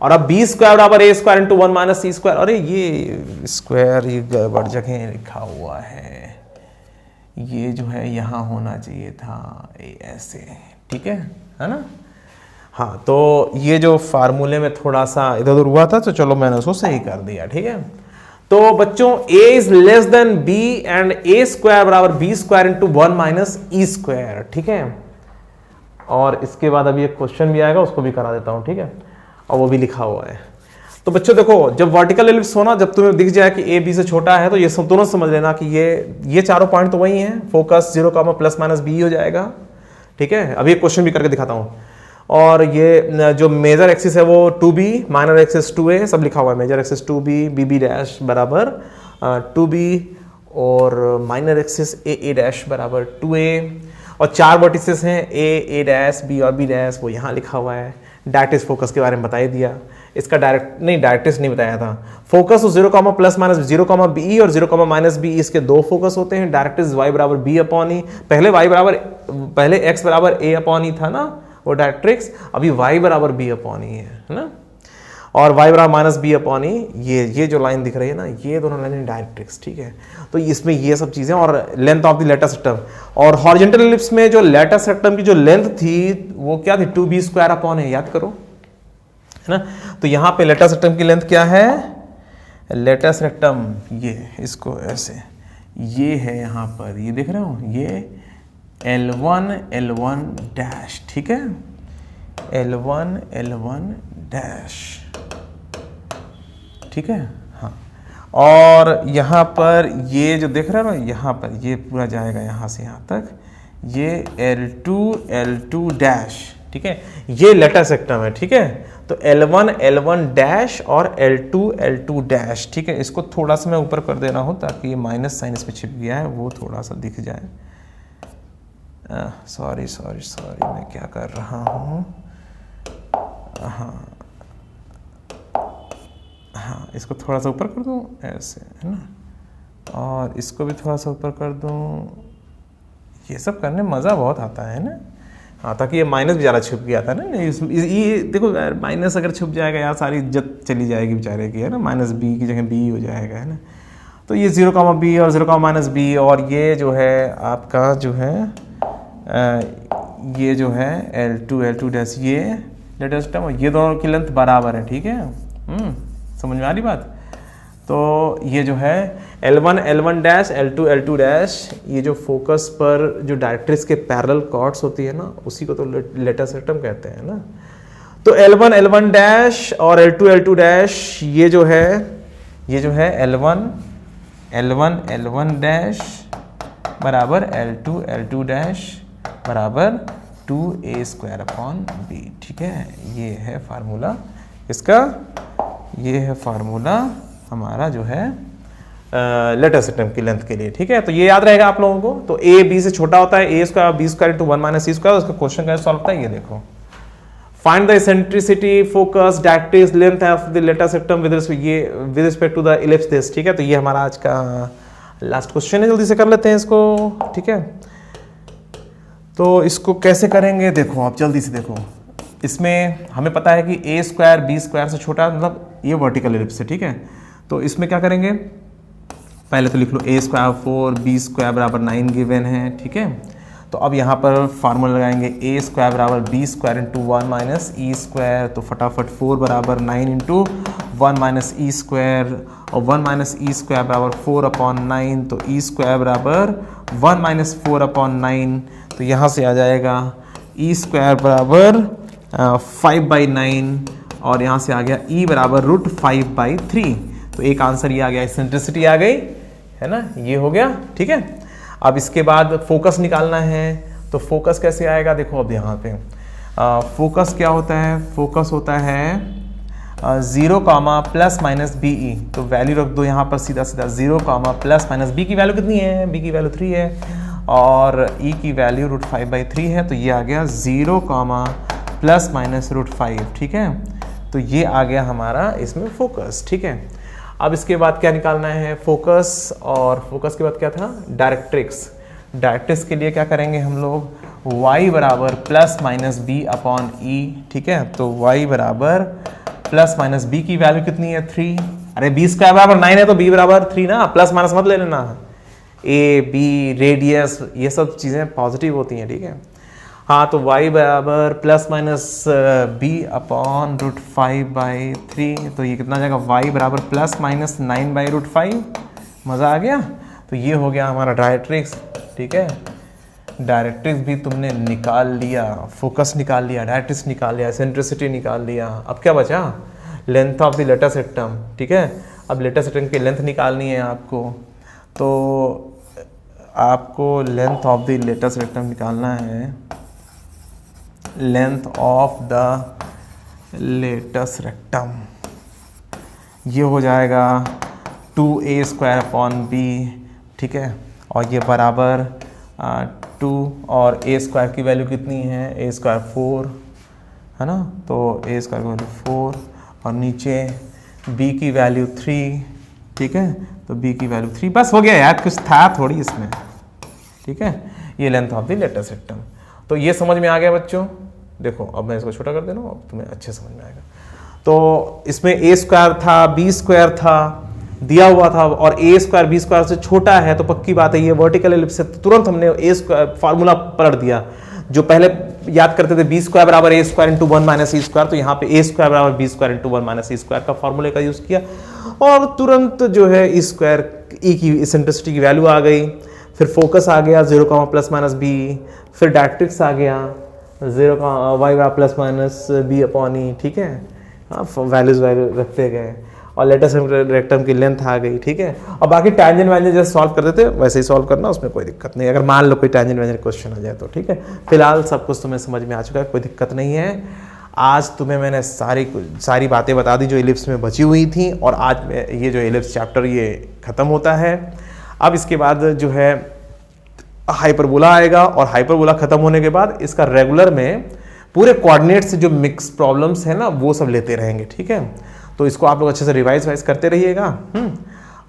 और अब बी स्क्वायर बराबर ए स्क्वायर इंटू 1 माइनस सी स्क्वायर। अरे ये स्क्वायर ये गड़बड़ जगह लिखा हुआ है, ये जो है यहाँ होना चाहिए था ऐसे, ठीक है ना। हाँ, तो ये जो फार्मूले में थोड़ा सा इधर उधर हुआ था, तो चलो मैंने उसको सही कर दिया, ठीक है। तो बच्चों a is less than b and a square बराबर b square into 1 minus E square, ठीक है। और इसके बाद अभी एक क्वेश्चन भी आएगा, उसको भी करा देता हूं, ठीक है, और वो भी लिखा हुआ है। तो बच्चों देखो, जब वर्टिकल एलिप्स हो ना, जब तुम्हें दिख जाए कि a b से छोटा है, तो ये सब दोनों समझ लेना कि ये चारों पॉइंट तो वही हैं। फोकस 0, प्लस माइनस b हो जाएगा, ठीक है। अभी एक क्वेश्चन भी करके दिखाता हूं। और ये जो मेजर एक्सिस है वो 2b, माइनर एक्सिस 2a, सब लिखा हुआ है। Major axis 2b, bb dash बराबर 2b, और माइनर एक्सिस a डैश बराबर 2a, और 4 वर्टिसेस हैं a डैश, b और b डैश, वो यहाँ लिखा हुआ है। डायरेक्ट्रिक्स फोकस के बारे में बता ही दिया। इसका डायरेक्ट्रिक्स नहीं बताया था। फोकस 0, प्लस माइनस 0, b और 0, माइनस b, इसके 2 फोकस होते हैं। डायरेक्ट्रिक्स y बराबर b अपॉन ई, पहले x बराबर a अपॉन ई था ना, वो डायरेक्ट्रिक्स अभी y बराबर बी अपॉन ई है ना, और y बराबर माइनस बी अपॉन ई, ये जो लाइन दिख रही है ना, ये दोनों लाइन डायरेक्ट्रिक्स, ठीक है। तो इसमें ये सब चीजें, और लेंथ ऑफ द लेटर सेक्टम, और हॉरिजॉन्टल एलिप्स में जो लेटर सेक्टम की जो लेंथ थी वो क्या थी, 2b स्क्वायर अपॉन है, याद करो, है ना। तो यहाँ पे लेटर सेक्टम की लेंथ क्या है, लेटर सेक्टम ये, इसको ऐसे, ये है यहाँ पर, ये देख रहे हो, ये L1 डैश, ठीक है, L1 डैश, ठीक है, हाँ। और यहाँ पर ये जो देख रहे हो ना, यहाँ पर ये पूरा जाएगा यहाँ से यहाँ तक, ये L2 डैश, ठीक है, ये लेटर सेक्टम है, ठीक है। तो L1 डैश और L2 डैश, ठीक है। इसको थोड़ा सा मैं ऊपर कर दे रहा हूँ ताकि ये माइनस साइन इसमें छिप गया है वो थोड़ा सा दिख जाए। सॉरी मैं क्या कर रहा हूँ, हाँ इसको थोड़ा सा ऊपर कर दूँ ऐसे, है ना, और इसको भी थोड़ा सा ऊपर कर दूँ। ये सब करने में मज़ा बहुत आता है ना, हाँ, ताकि ये माइनस भी ज़्यादा छुप गया था ना, ये देखो यार, माइनस अगर छुप जाएगा यार सारी इज्जत चली जाएगी बेचारे की, है ना, माइनस बी की जगह बी हो जाएगा, है ना। तो ये 0,b और 0,-b, और ये जो है आपका जो है ये जो है L2 डैश, ये लेटर सेक्टम, और ये दोनों की लेंथ बराबर है, ठीक है। समझ में आ रही बात। तो ये जो है L1 डैश, L2 डैश, ये जो फोकस पर जो डायरेक्ट्रिक्स के पैरेलल कॉर्ड्स होती है ना, उसी को तो लेटर सेक्टम कहते हैं ना। तो L1 डैश और L2 डैश, ये जो है L1 डैश बराबर L2 डैश बराबर 2a स्क्वायर अपॉन b, ठीक है। ये है फार्मूला इसका, ये है फार्मूला हमारा जो है लेटर सेक्टम की लेंथ के लिए, ठीक है। तो ये याद रहेगा आप लोगों को। तो a b से छोटा होता है, a square b square into 1 minus c square, उसका क्वेश्चन कैसे सॉल्व होता है ये देखो। Find the eccentricity, focus, directrix, length of the latus rectum with respect to the ellipse this, ठीक है। तो ये हमारा आज का लास्ट क्वेश्चन है, जल्दी से कर लेते हैं इसको, ठीक है। तो इसको कैसे करेंगे देखो आप, जल्दी से देखो। इसमें हमें पता है कि a स्क्वायर b स्क्वायर से छोटा, मतलब ये वर्टिकल एलिप्स है, ठीक है। तो इसमें क्या करेंगे, पहले तो लिख लो a स्क्वायर 4 b स्क्वायर बराबर 9 गिवन है, ठीक है। तो अब यहाँ पर फार्मूला लगाएंगे a स्क्वायर बराबर b square into 1 minus E square, तो फटाफट 4 बराबर 9 इंटू 1 माइनस ई स्क्वायर, और 1 माइनस ई स्क्वायर बराबर 4 अपॉन 9, तो ई स्क्वायर बराबर 1 माइनस 4 अपॉन 9, तो यहाँ से आ जाएगा ई स्क्वायर बराबर 5/9, और यहाँ से आ गया e बराबर √5/3। तो एक आंसर ये आ गया, एसेंट्रिसिटी आ गई, है ना, ये हो गया, ठीक है। अब इसके बाद फोकस निकालना है, तो फोकस कैसे आएगा देखो। अब यहाँ पे फोकस क्या होता है, फोकस होता है 0, प्लस माइनस बी ई, तो वैल्यू रख दो यहाँ पर सीधा 0, प्लस माइनस बी की वैल्यू कितनी है, बी की वैल्यू 3 है, और ई की वैल्यू √5/3 है, तो ये आ गया 0, प्लस माइनस √5, ठीक है। तो ये आ गया हमारा इसमें फोकस, ठीक है। अब इसके बाद क्या निकालना है, फोकस, और फोकस के बाद क्या था, डायरेक्ट्रिक्स। डायरेक्ट्रिक्स के लिए क्या करेंगे हम लोग, y बराबर plus minus B upon E, ठीक है। तो y बराबर प्लस माइनस बी की वैल्यू कितनी है 3, अरे b स्क्वायर बराबर 9 है तो b बराबर 3 ना, प्लस माइनस मत ले लेना, a b रेडियस ये सब चीज़ें पॉजिटिव होती हैं, ठीक है। हाँ, तो y बराबर प्लस माइनस b अपॉन √5/3, तो ये कितना जाएगा, y बराबर प्लस माइनस 9/√5, मज़ा आ गया। तो ये हो गया हमारा डायरेक्ट्रिक्स, ठीक है। डायरेक्ट्रिक्स भी तुमने निकाल लिया, फोकस निकाल लिया, डायरेक्ट्रिक्स निकाल लिया, एसेंट्रिसिटी निकाल लिया। अब क्या बचा, लेंथ ऑफ द लेटर सेक्टम, ठीक है। अब लेटर सेक्टम की लेंथ निकालनी है आपको, तो आपको length of the latus rectum निकालना है, length of the latus rectum, ये हो जाएगा 2a स्क्वायर अपॉन b, ठीक है। और ये बराबर 2, और a स्क्वायर की वैल्यू कितनी है, a स्क्वायर 4 है ना, तो a स्क्वायर की वैल्यू 4, और नीचे b की वैल्यू 3, ठीक है। तो b की वैल्यू 3, बस हो गया यार, कुछ था थोड़ी इसमें, ठीक है। ये लेंथ ऑफ द लेटर सेक्टम। तो ये समझ में आ गया बच्चों, देखो अब मैं इसको छोटा कर दे रहा हूँ, अब तुम्हें अच्छे समझ में आएगा। तो इसमें ए स्क्वायर था, बी स्क्वायर था दिया हुआ था, और ए स्क्वायर बी स्क्वायर से छोटा है, तो पक्की बात है ये वर्टिकल एलिप्स है। तो तुरंत हमने ए स्क्वायर फार्मूला पलट दिया, जो पहले याद करते थे बी स्क्वायर बराबर ए square into 1 minus E square, तो यहाँ पे ए स्क्वायर बराबर B square into 1 minus E square का फॉर्मूले का यूज किया, और तुरंत जो है ई स्क्वायर ई की इसेंट्रिसिटी की वैल्यू आ गई। फिर फोकस आ गया 0 प्लस माइनस बी, फिर डायरेक्ट्रिक्स आ गया 0 Y plus minus B upon E, ठीक है, हाँ वैल्यूज रखते गए, और लेटेस्ट रेक्टम की लेंथ आ गई, ठीक है। और बाकी टैंजेंट वैंजेंट जैसे सॉल्व करते थे वैसे ही सॉल्व करना, उसमें कोई दिक्कत नहीं, अगर मान लो कोई टैंजेंट वैंजेंट क्वेश्चन आ जाए तो, ठीक है। फिलहाल सब कुछ तुम्हें समझ में आ चुका है, कोई दिक्कत नहीं है। आज तुम्हें मैंने सारी बातें बता दी जो इलिप्स में बची हुई थी, और आज में ये जो इलिप्स चैप्टर ये ख़त्म होता है। अब इसके बाद जो है हाइपरबोला आएगा, और हाइपरबोला ख़त्म होने के बाद इसका रेगुलर में पूरे कोऑर्डिनेट से जो मिक्स प्रॉब्लम्स है ना वो सब लेते रहेंगे, ठीक है। तो इसको आप लोग अच्छे से रिवाइज करते रहिएगा।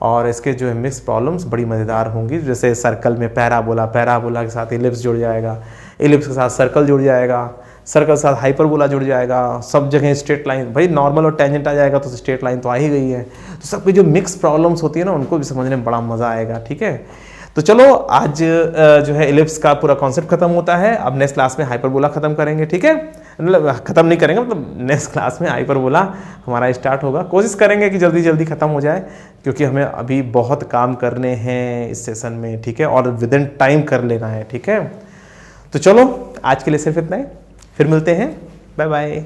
और इसके जो है मिक्स प्रॉब्लम्स बड़ी मज़ेदार होंगी, जैसे सर्कल में पैराबोला, पैराबोला के साथ इलिप्स जुड़ जाएगा, इलिप्स के साथ सर्कल जुड़ जाएगा, सर्कल के साथ हाइपरबोला जुड़ जाएगा, सब जगह स्ट्रेट लाइन, भाई नॉर्मल और टेंजेंट आ जाएगा तो स्ट्रेट लाइन तो आ ही गई है। तो सबकी जो मिक्स प्रॉब्लम्स होती है ना उनको भी समझने में बड़ा मज़ा आएगा, ठीक है। तो चलो आज जो है इलिप्स का पूरा कॉन्सेप्ट खत्म होता है। अब नेक्स्ट क्लास में हाइपरबोला खत्म करेंगे, ठीक है, मतलब खत्म नहीं करेंगे, मतलब नेक्स्ट क्लास में हाइपरबोला हमारा स्टार्ट होगा। कोशिश करेंगे कि जल्दी जल्दी खत्म हो जाए, क्योंकि हमें अभी बहुत काम करने हैं इस सेशन में, ठीक है, और विद इन टाइम कर लेना है, ठीक है। तो चलो आज के लिए सिर्फ इतना ही, फिर मिलते हैं, बाय बाय।